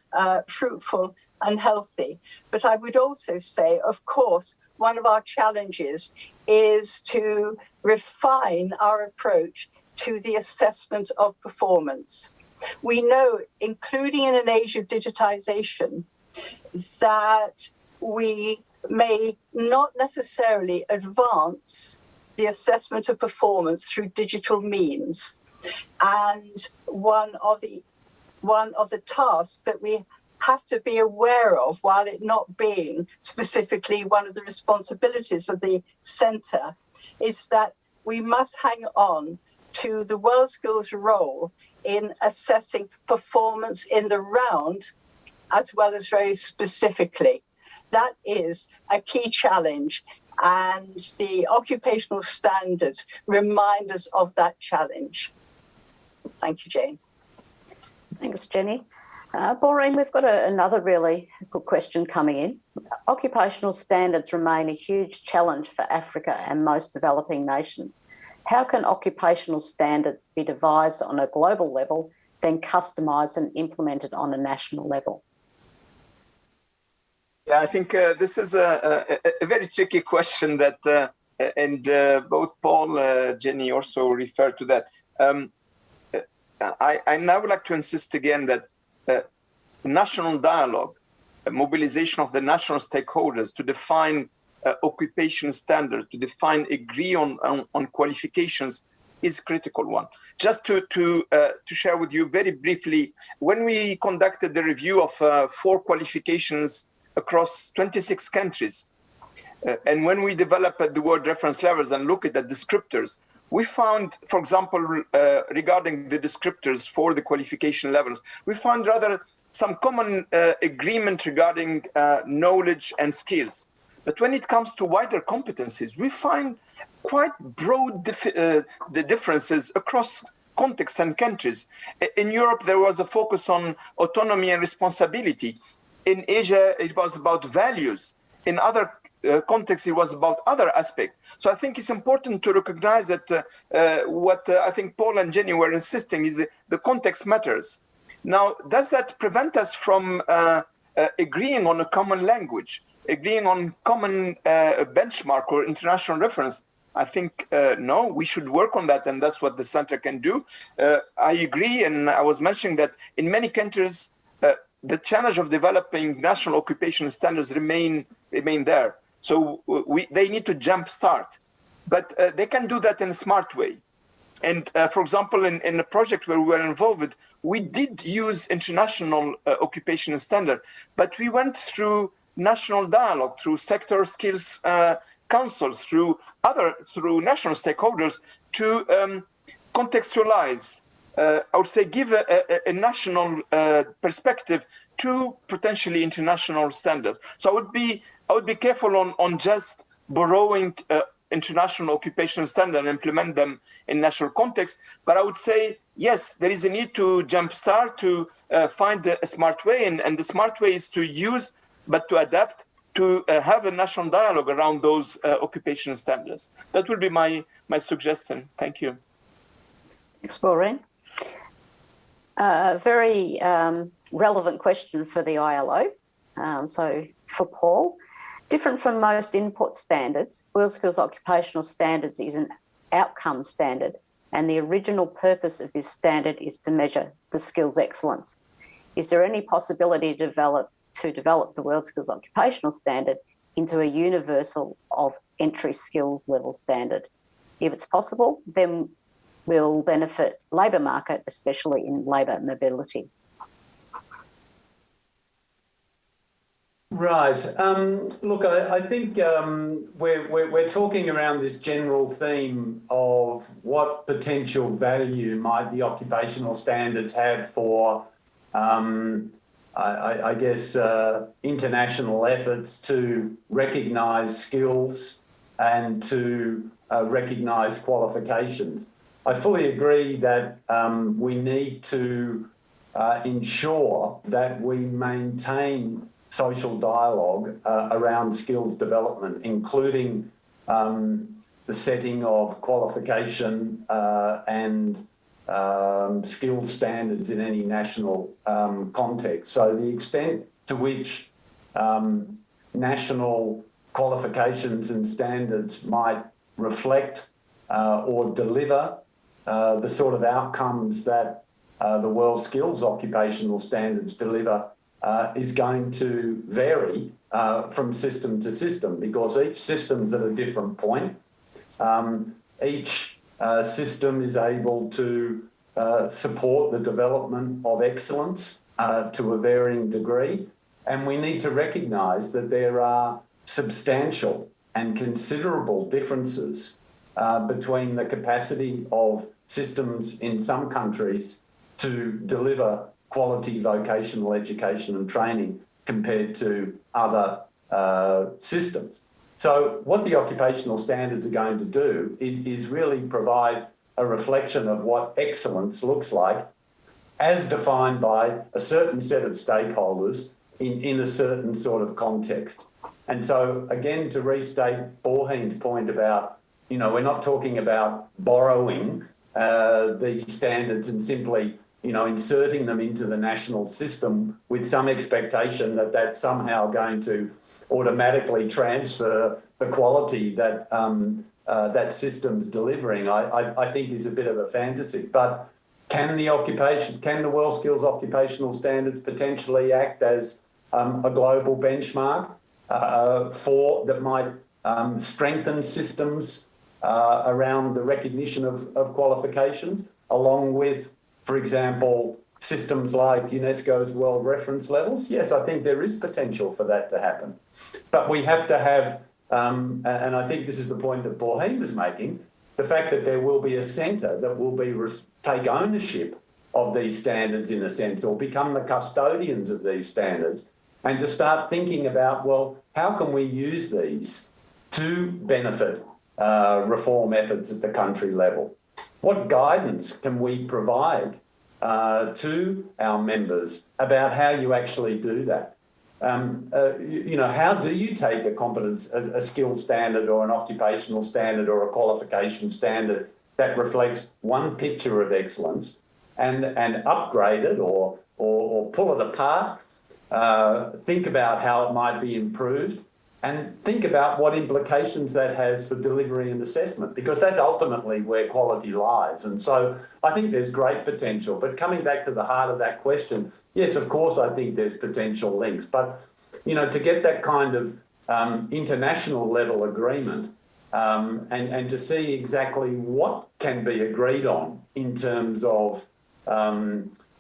fruitful and healthy. But I would also say, of course, one of our challenges is to refine our approach to the assessment of performance. We know, including in an age of digitization, that we may not necessarily advance the assessment of performance through digital means. And one of the tasks that we have to be aware of, while it not being specifically one of the responsibilities of the centre, is that we must hang on to the WorldSkills role in assessing performance in the round, as well as very specifically. That is a key challenge, and the occupational standards remind us of that challenge. Thank you, Jane. Thanks, Jenny. Maureen, we've got another really good question coming in. Occupational standards remain a huge challenge for Africa and most developing nations. How can occupational standards be devised on a global level, then customised and implemented on a national level? Yeah, I think this is a very tricky question that, and both Paul, Jenny also referred to that. I now would like to insist again that national dialogue, mobilization of the national stakeholders to define occupation standard, to agree on qualifications is a critical one. Just to share with you very briefly, when we conducted the review of 4 qualifications across 26 countries, and when we developed the word reference levels and look at the descriptors, we found, for example, regarding the descriptors for the qualification levels, we found rather some common agreement regarding knowledge and skills. But when it comes to wider competencies, we find quite broad the differences across contexts and countries. In Europe, there was a focus on autonomy and responsibility. In Asia, it was about values. In other contexts, it was about other aspects. So I think it's important to recognize that what I think Paul and Jenny were insisting is the context matters. Now, does that prevent us from agreeing on a common language, agreeing on common benchmark or international reference? I think no, we should work on that, and that's what the center can do. I agree, and I was mentioning that in many countries, the challenge of developing national occupational standards remain there. So they need to jumpstart, but they can do that in a smart way. And for example, in a project where we were involved, we did use international occupational standard, but we went through national dialogue, through sector skills councils, through national stakeholders to contextualize. I would say give a national perspective to potentially international standards. So I would be careful on just borrowing international occupational standards and implement them in national context. But I would say, yes, there is a need to jumpstart, to find a smart way. And the smart way is to use, but to adapt, to have a national dialogue around those occupational standards. That would be my suggestion. Thank you. Thanks, Maureen. Very relevant question for the ILO. So for Paul, different from most input standards, WorldSkills Occupational Standards is an outcome standard, and the original purpose of this standard is to measure the skills excellence. Is there any possibility to develop the WorldSkills Occupational Standard into a universal of entry skills level standard? If it's possible, then will benefit labour market, especially in labour mobility. Right. Look, I think we're talking around this general theme of what potential value might the occupational standards have for, I guess, international efforts to recognise skills and to recognise qualifications. I fully agree that we need to ensure that we maintain social dialogue around skills development, including the setting of qualification and skills standards in any national context. So the extent to which national qualifications and standards might reflect or deliver the sort of outcomes that the WorldSkills Occupational Standards deliver is going to vary from system to system, because each system's at a different point. Each system is able to support the development of excellence to a varying degree, and we need to recognise that there are substantial and considerable differences between the capacity of systems in some countries to deliver quality vocational education and training compared to other systems. So what the occupational standards are going to do is really provide a reflection of what excellence looks like as defined by a certain set of stakeholders in a certain sort of context. And so, again, to restate Borjeen's point about, you know, we're not talking about borrowing these standards and simply, you know, inserting them into the national system with some expectation that that's somehow going to automatically transfer the quality that that system's delivering, I think is a bit of a fantasy. But can the WorldSkills Occupational Standards potentially act as a global benchmark that might strengthen systems around the recognition of qualifications, along with, for example, systems like UNESCO's World Reference Levels? Yes, I think there is potential for that to happen. But we have to have, and I think this is the point that Borjeen was making, the fact that there will be a centre that will take ownership of these standards in a sense, or become the custodians of these standards, and to start thinking about, well, how can we use these to benefit reform efforts at the country level? What guidance can we provide to our members about how you actually do that? You know, how do you take a skill standard or an occupational standard or a qualification standard that reflects one picture of excellence and upgrade it or pull it apart, think about how it might be improved, and think about what implications that has for delivery and assessment, because that's ultimately where quality lies. And so I think there's great potential. But coming back to the heart of that question, yes, of course, I think there's potential links. But, you know, to get that kind of international level agreement and to see exactly what can be agreed on in terms of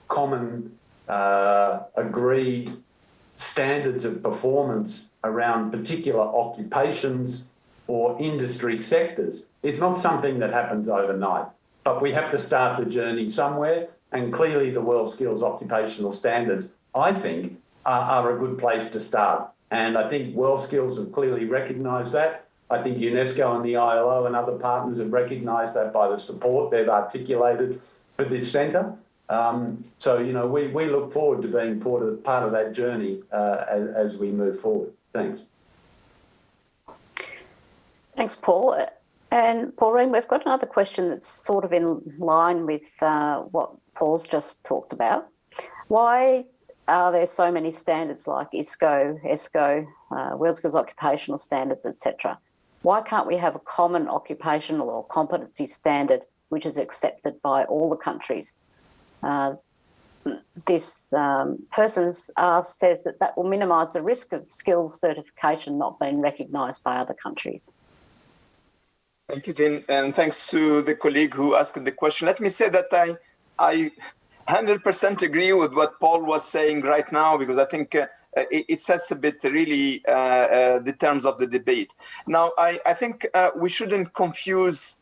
common agreed standards of performance around particular occupations or industry sectors is not something that happens overnight. But we have to start the journey somewhere, and clearly the WorldSkills Occupational Standards, I think, are a good place to start. And I think WorldSkills have clearly recognised that. I think UNESCO and the ILO and other partners have recognised that by the support they've articulated for this centre. So, you know, we look forward to being part of that journey as we move forward. Thanks. Thanks, Paul. And Pauline, we've got another question that's sort of in line with what Paul's just talked about. Why are there so many standards like ISCO, ESCO, WorldSkills Occupational Standards, etc.? Why can't we have a common occupational or competency standard which is accepted by all the countries? This person says that will minimise the risk of skills certification not being recognised by other countries. Thank you, Jane, and thanks to the colleague who asked the question. Let me say that I 100% agree with what Paul was saying right now, because I think it sets a bit really the terms of the debate. Now, I think we shouldn't confuse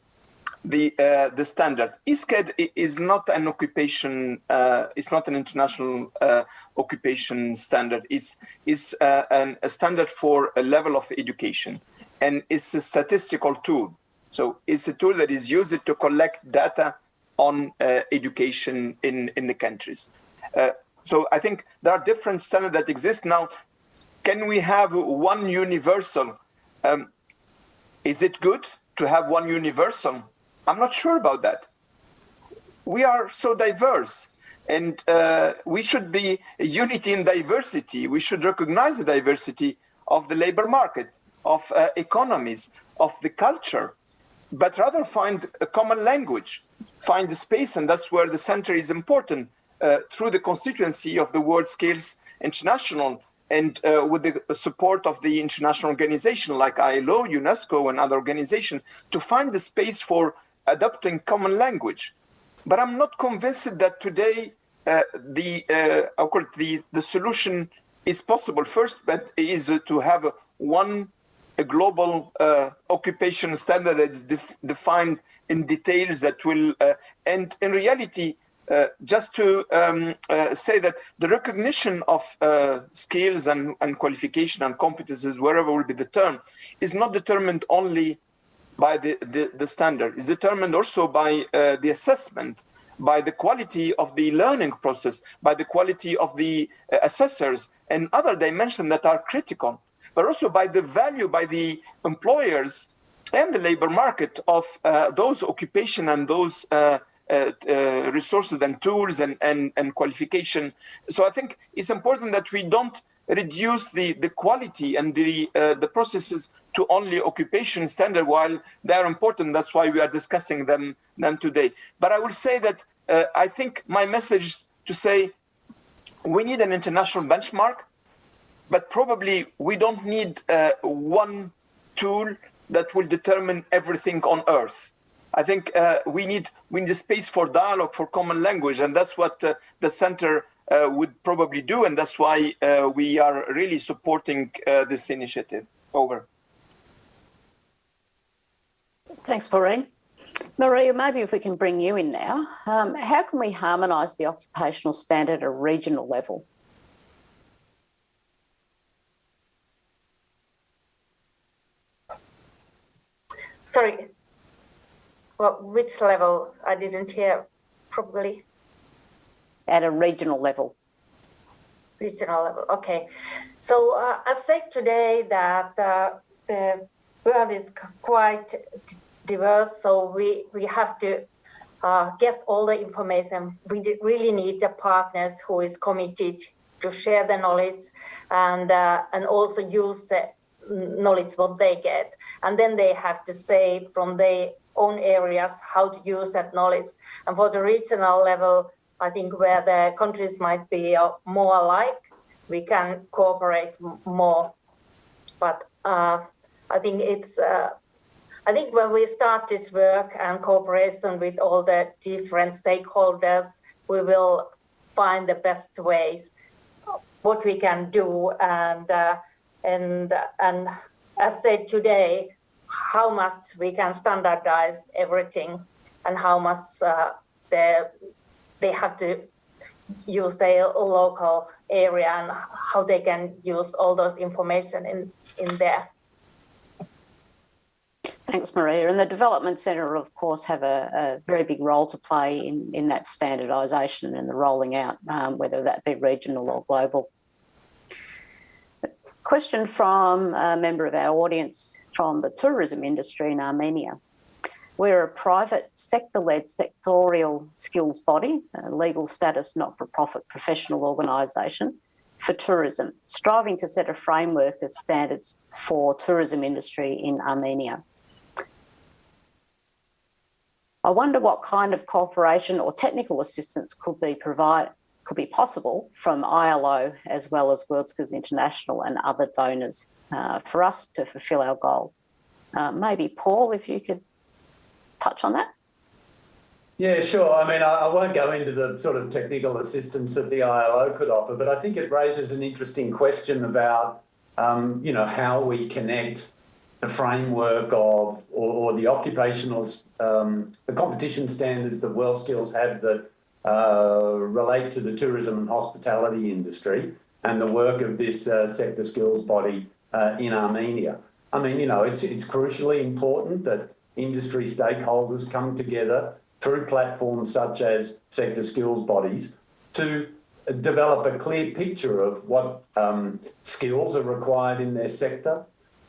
the standard. ISCED is not an occupation. It's not an international occupation standard. It's a standard for a level of education, and it's a statistical tool. So it's a tool that is used to collect data on education in the countries. So I think there are different standards that exist now. Can we have one universal? Is it good to have one universal? I'm not sure about that. We are so diverse, and we should be a unity in diversity. We should recognize the diversity of the labor market, of economies, of the culture, but rather find a common language, find the space, and that's where the center is important, through the constituency of the WorldSkills International, and with the support of the international organization like ILO, UNESCO, and other organizations, to find the space for adopting common language. But I'm not convinced that today the solution is possible. First, but is to have a global occupation standard that is defined in details that will, and in reality, just to say that the recognition of skills and qualification and competences, wherever will be the term, is not determined only by the standard. It's determined also by the assessment, by the quality of the learning process, by the quality of the assessors, and other dimensions that are critical, but also by the value by the employers and the labor market of those occupation and those resources and tools and qualification. So I think it's important that we don't reduce the quality and the processes to only occupation standard, while they are important. That's why we are discussing them today. But I will say that I think my message is to say we need an international benchmark, but probably we don't need one tool that will determine everything on earth. I think we need a space for dialogue, for common language, and that's what the center would probably do, and that's why we are really supporting this initiative. Over. Thanks, Maureen. Maria, maybe if we can bring you in now. How can we harmonise the occupational standard at a regional level? Sorry, well, which level? I didn't hear properly. At a regional level. Regional level, okay. So I said today that the world is quite diverse, so we have to get all the information. We really need the partners who is committed to share the knowledge and also use the knowledge what they get, and then they have to say from their own areas how to use that knowledge. And for the regional level, I think where the countries might be more alike, we can cooperate more. But I think it's I think when we start this work and cooperation with all the different stakeholders, we will find the best ways what we can do, and as said today, how much we can standardize everything and how much they have to use their local area and how they can use all those information in there. Thanks, Maria. And the Development Centre, of course, have a very big role to play in that standardisation and the rolling out, whether that be regional or global. Question from a member of our audience from the tourism industry in Armenia. We're a private sector-led sectorial skills body, a legal status not-for-profit professional organisation for tourism, striving to set a framework of standards for tourism industry in Armenia. I wonder what kind of cooperation or technical assistance could be possible from ILO as well as WorldSkills International and other donors for us to fulfil our goal. Maybe Paul, if you could touch on that. Yeah, sure. I mean, I won't go into the sort of technical assistance that the ILO could offer, but I think it raises an interesting question about, how we connect the framework of, or the occupational, the competition standards that WorldSkills have that relate to the tourism and hospitality industry and the work of this sector skills body in Armenia. I mean, it's crucially important that industry stakeholders come together through platforms such as sector skills bodies to develop a clear picture of what skills are required in their sector,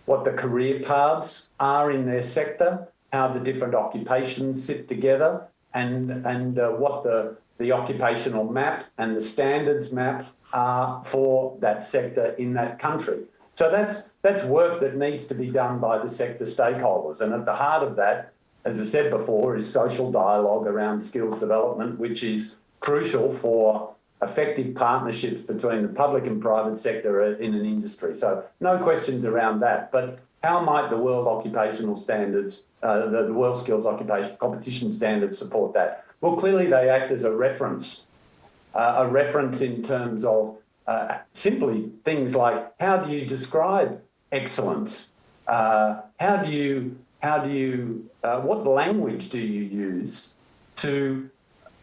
what the career paths are in their sector, how the different occupations sit together, and what the occupational map and the standards map are for that sector in that country. So that's work that needs to be done by the sector stakeholders. And at the heart of that, as I said before, is social dialogue around skills development, which is crucial for effective partnerships between the public and private sector in an industry. So no questions around that. But how might the World Occupational Standards, the WorldSkills Occupational Competition Standards support that? Well, clearly they act as a reference in terms of simply things like, how do you describe excellence? What language do you use to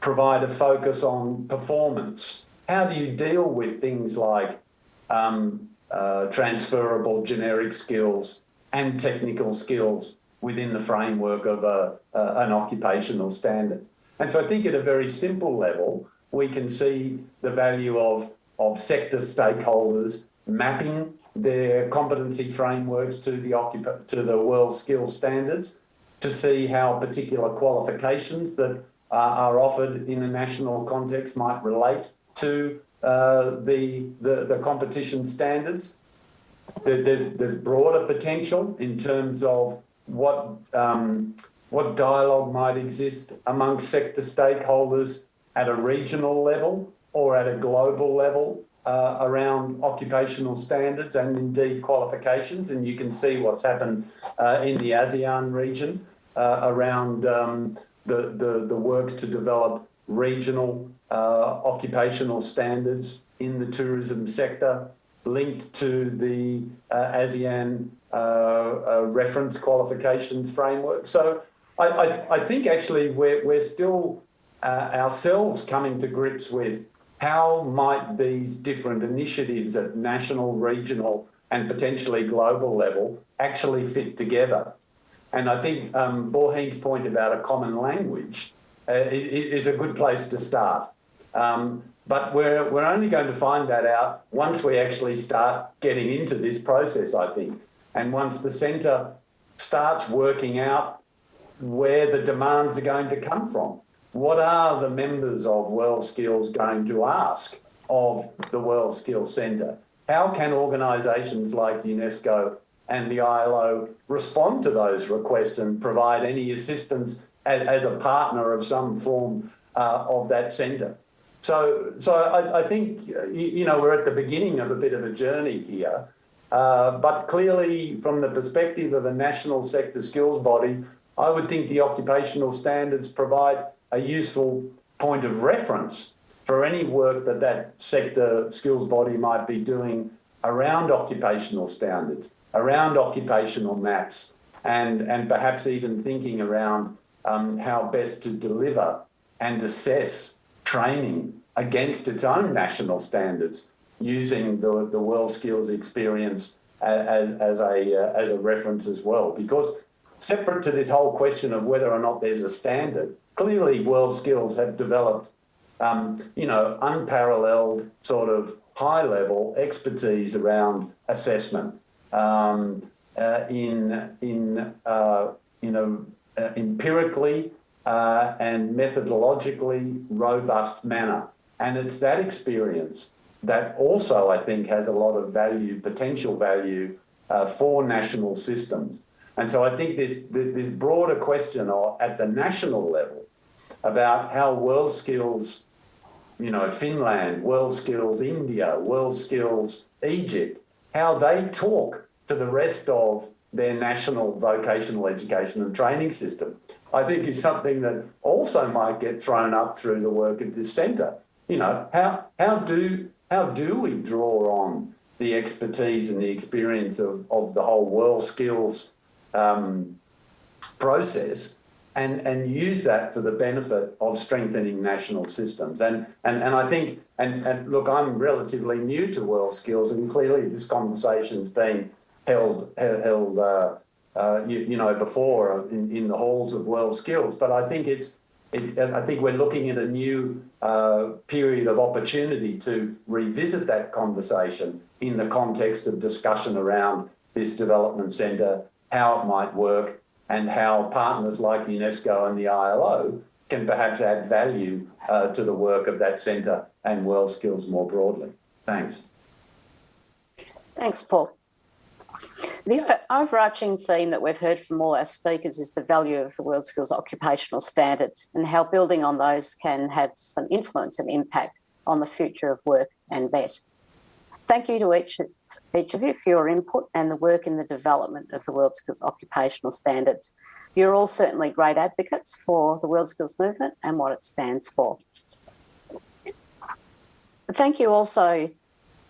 provide a focus on performance? How do you deal with things like transferable generic skills and technical skills within the framework of an occupational standard? And so I think at a very simple level, we can see the value of sector stakeholders mapping their competency frameworks to the WorldSkills standards to see how particular qualifications that are offered in a national context might relate to the competition standards. There's broader potential in terms of what dialogue might exist amongst sector stakeholders at a regional level or at a global level around occupational standards and indeed qualifications. And you can see what's happened in the ASEAN region around the work to develop regional occupational standards in the tourism sector linked to the ASEAN reference qualifications framework. So I think actually we're still ourselves coming to grips with how might these different initiatives at national, regional and potentially global level actually fit together. And I think Borjeen's point about a common language is a good place to start. But we're only going to find that out once we actually start getting into this process, I think. And once the centre starts working out where the demands are going to come from. What are the members of WorldSkills going to ask of the WorldSkills Centre? How can organisations like UNESCO and the ILO respond to those requests and provide any assistance as a partner of some form of that centre? So I think, we're at the beginning of a bit of a journey here, but clearly from the perspective of a national sector skills body, I would think the occupational standards provide a useful point of reference for any work that sector skills body might be doing around occupational standards, around occupational maps, and perhaps even thinking around how best to deliver and assess training against its own national standards using the WorldSkills experience as a reference as well. Because separate to this whole question of whether or not there's a standard, clearly WorldSkills have developed, unparalleled sort of high-level expertise around assessment empirically and methodologically robust manner. And it's that experience that also, I think, has a lot of value, potential value for national systems. And so I think this broader question at the national level about how WorldSkills, Finland, WorldSkills India, WorldSkills Egypt, how they talk to the rest of their national vocational education and training system. I think is something that also might get thrown up through the work of this centre. You know, how do we draw on the expertise and the experience of the whole WorldSkills process and use that for the benefit of strengthening national systems. And I think, and look, I'm relatively new to WorldSkills, and clearly this conversation's been held before in the halls of WorldSkills. But I think I think we're looking at a new period of opportunity to revisit that conversation in the context of discussion around this development centre, how it might work, and how partners like UNESCO and the ILO can perhaps add value to the work of that centre and WorldSkills more broadly. Thanks. Thanks, Paul. The overarching theme that we've heard from all our speakers is the value of the WorldSkills Occupational Standards and how building on those can have some influence and impact on the future of work and VET. Thank you to each of you for your input and the work in the development of the WorldSkills Occupational Standards. You're all certainly great advocates for the WorldSkills movement and what it stands for. Thank you also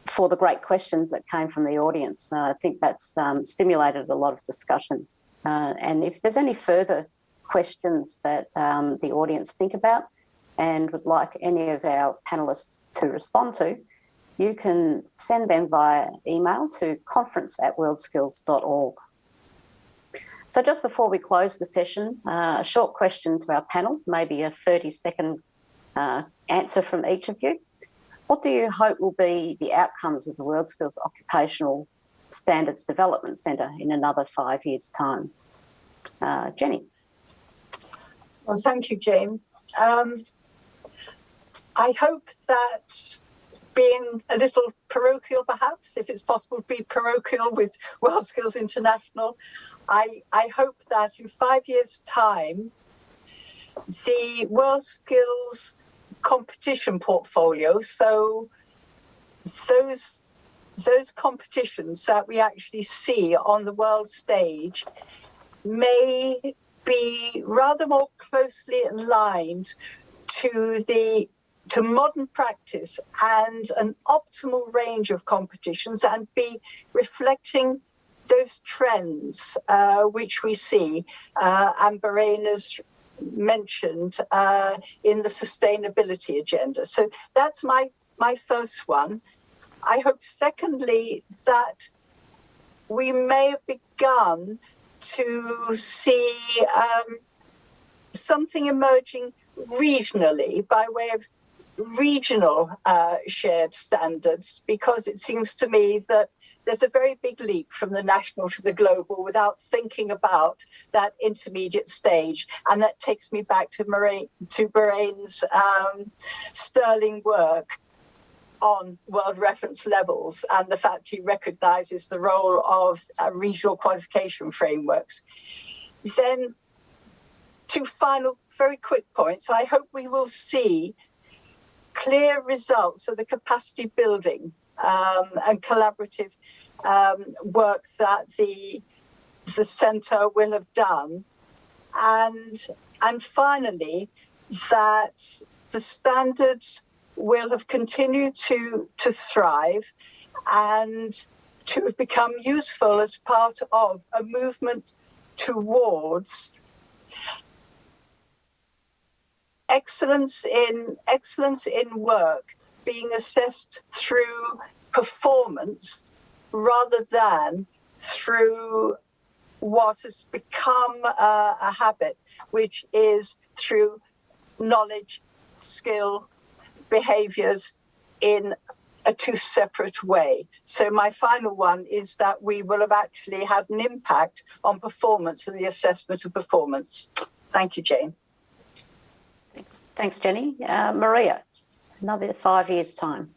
for the great questions that came from the audience. I think that's stimulated a lot of discussion. And if there's any further questions that the audience think about and would like any of our panellists to respond to, you can send them via email to conference@worldskills.org. So just before we close the session, a short question to our panel, maybe a 30-second answer from each of you. What do you hope will be the outcomes of the WorldSkills Occupational Standards Development Centre in another 5 years' time? Jenny. Well, thank you, Jane. I hope that, being a little parochial perhaps, if it's possible to be parochial with WorldSkills International, I hope that in 5 years' time, the WorldSkills competition portfolio, so those competitions that we actually see on the world stage may be rather more closely aligned to modern practice and an optimal range of competitions, and be reflecting those trends which we see, and Verena's mentioned in the sustainability agenda. So that's my first one. I hope, secondly, that we may have begun to see something emerging regionally by way of regional shared standards, because it seems to me that there's a very big leap from the national to the global without thinking about that intermediate stage. And that takes me back to Bahrain's sterling work on world reference levels, and the fact he recognises the role of regional qualification frameworks. Then, two final very quick points. I hope we will see clear results of the capacity building and collaborative work that the centre will have done, and finally that the standards will have continued to thrive and to have become useful as part of a movement towards excellence in work being assessed through performance rather than through what has become a habit, which is through knowledge, skill, behaviours in a two separate way. So my final one is that we will have actually had an impact on performance and the assessment of performance. Thank you, Jane. Thanks, Jenny. Maria, another 5 years' time.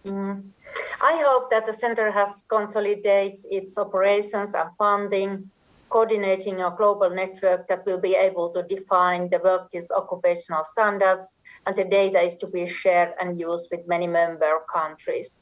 I hope that the centre has consolidated its operations and funding, coordinating a global network that will be able to define the WorldSkills occupational standards, and the data is to be shared and used with many member countries.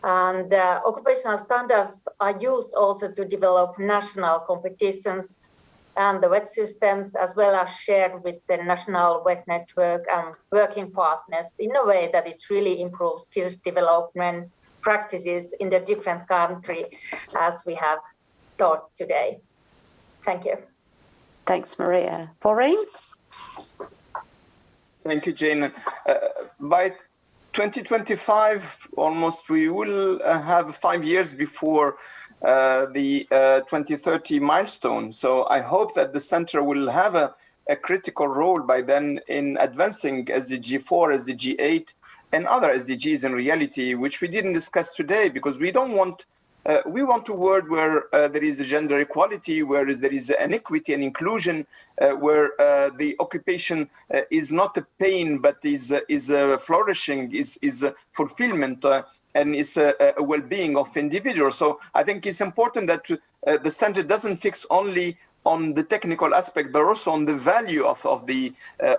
And occupational standards are used also to develop national competitions and the WET systems, as well as shared with the national WET network and working partners in a way that it really improves skills development practices in the different countries, as we have taught today. Thank you. Thanks, Maria. Maureen? Thank you, Jane. By 2025, almost, we will have 5 years before the 2030 milestone. So I hope that the center will have a critical role by then in advancing SDG 4, SDG 8, and other SDGs in reality, which we didn't discuss today, because we don't want we want a world where there is gender equality, where there is an equity and inclusion, where the occupation is not a pain, but is flourishing, is fulfillment, and is a well-being of individuals. So I think it's important that the center doesn't fix only on the technical aspect, but also on the value of the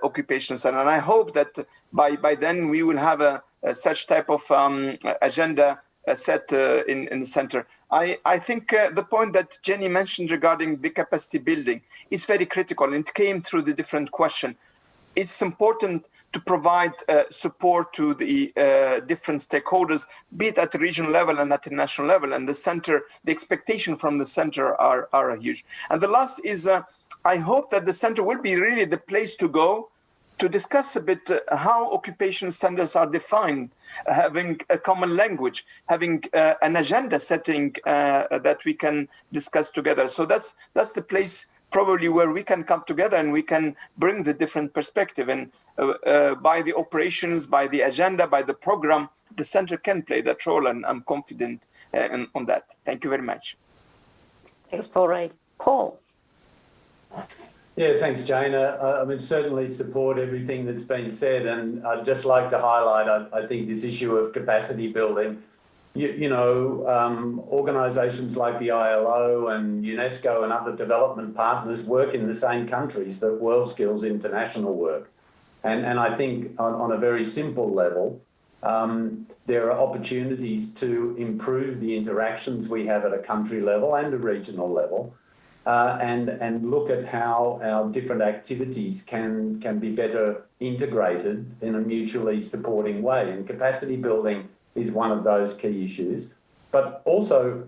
occupation center. And I hope that by then we will have a such type of agenda set in the center. I think the point that Jenny mentioned regarding the capacity building is very critical, and it came through the different question. It's important to provide support to the different stakeholders, be it at the regional level and at the national level. And the center, the expectation from the center are huge. And the last is, I hope that the center will be really the place to go to discuss a bit how occupation standards are defined, having a common language, having an agenda setting that we can discuss together. So that's the place probably where we can come together and we can bring the different perspective. And by the operations, by the agenda, by the program, the center can play that role, and I'm confident on that. Thank you very much. Thanks, Paul. Paul? Yeah, thanks, Jane. I mean, certainly support everything that's been said, and I'd just like to highlight, I think, this issue of capacity building. Organisations like the ILO and UNESCO and other development partners work in the same countries that WorldSkills International work. And I think on a very simple level, there are opportunities to improve the interactions we have at a country level and a regional level, and look at how our different activities can be better integrated in a mutually supporting way. And capacity building is one of those key issues, but also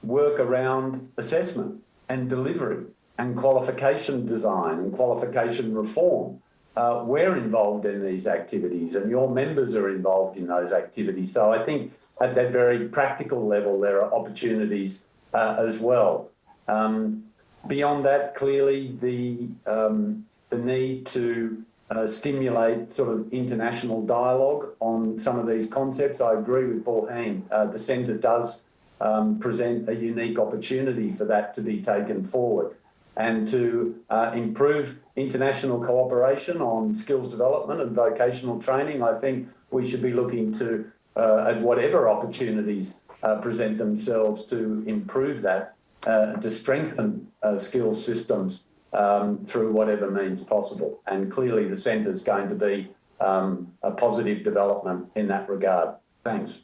work around assessment and delivery and qualification design and qualification reform. We're involved in these activities, and your members are involved in those activities. So I think at that very practical level, there are opportunities as well. Beyond that, clearly the need to stimulate sort of international dialogue on some of these concepts. I agree with Paul Hain. The centre does present a unique opportunity for that to be taken forward, and to improve international cooperation on skills development and vocational training. I think we should be looking to at whatever opportunities present themselves to improve that, to strengthen skills systems through whatever means possible. And clearly the centre is going to be a positive development in that regard. Thanks.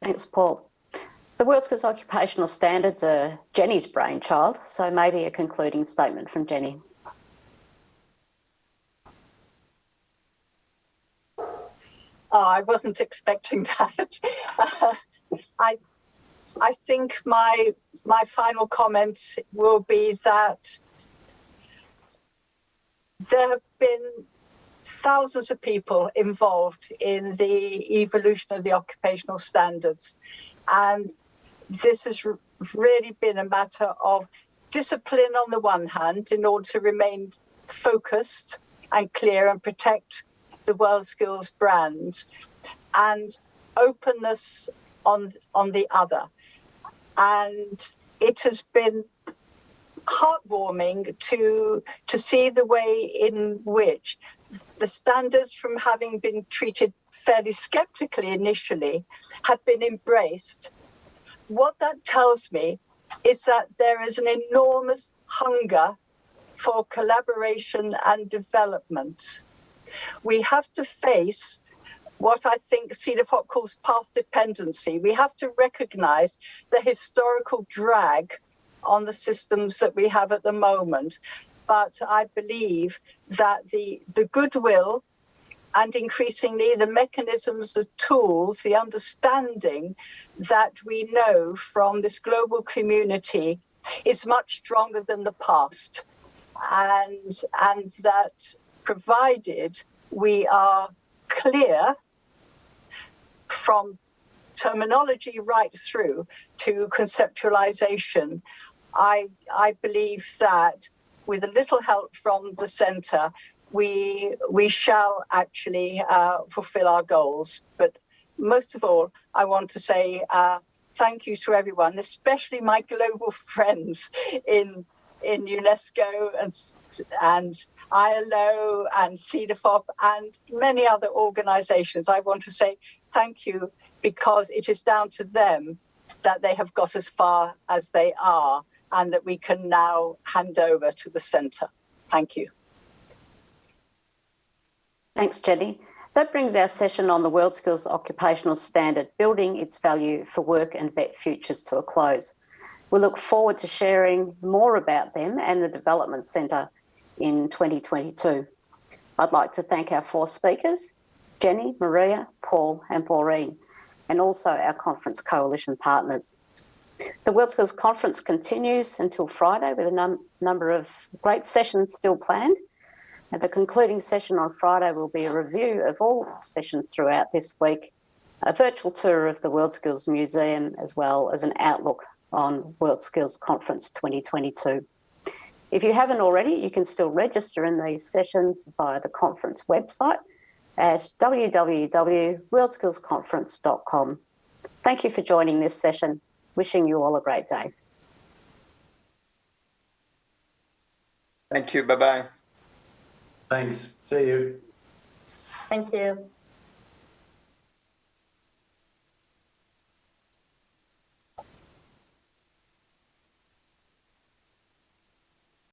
Thanks, Paul. The WorldSkills Occupational Standards are Jenny's brainchild, so maybe a concluding statement from Jenny. I wasn't expecting that. I think my final comment will be that there have been thousands of people involved in the evolution of the occupational standards, and this has really been a matter of discipline on the one hand in order to remain focused and clear and protect the WorldSkills brand, and openness on the other. And it has been heartwarming to see the way in which the standards, from having been treated fairly skeptically initially, have been embraced. What that tells me is that there is an enormous hunger for collaboration and development. We have to face what I think CEDAFOP calls path dependency. We have to recognise the historical drag on the systems that we have at the moment. But I believe that the goodwill and increasingly the mechanisms, the tools, the understanding that we know from this global community is much stronger than the past. And that provided we are clear from terminology right through to conceptualization, I believe that with a little help from the centre, we shall actually fulfill our goals. But most of all, I want to say thank you to everyone, especially my global friends in UNESCO and ILO and CEDAFOP and many other organisations. I want to say thank you, because it is down to them that they have got as far as they are and that we can now hand over to the centre. Thank you. Thanks, Jenny. That brings our session on the WorldSkills Occupational Standard, Building Its Value for Work and Vet Futures, to a close. We look forward to sharing more about them and the Development Centre in 2022. I'd like to thank our four speakers, Jenny, Maria, Paul and Maureen, and also our conference coalition partners. The WorldSkills Conference continues until Friday with a number of great sessions still planned. And the concluding session on Friday will be a review of all sessions throughout this week, a virtual tour of the WorldSkills Museum, as well as an outlook on WorldSkills Conference 2022. If you haven't already, you can still register in these sessions via the conference website at www.worldskillsconference.com. Thank you for joining this session. Wishing you all a great day. Thank you. Bye-bye. Thanks. See you. Thank you.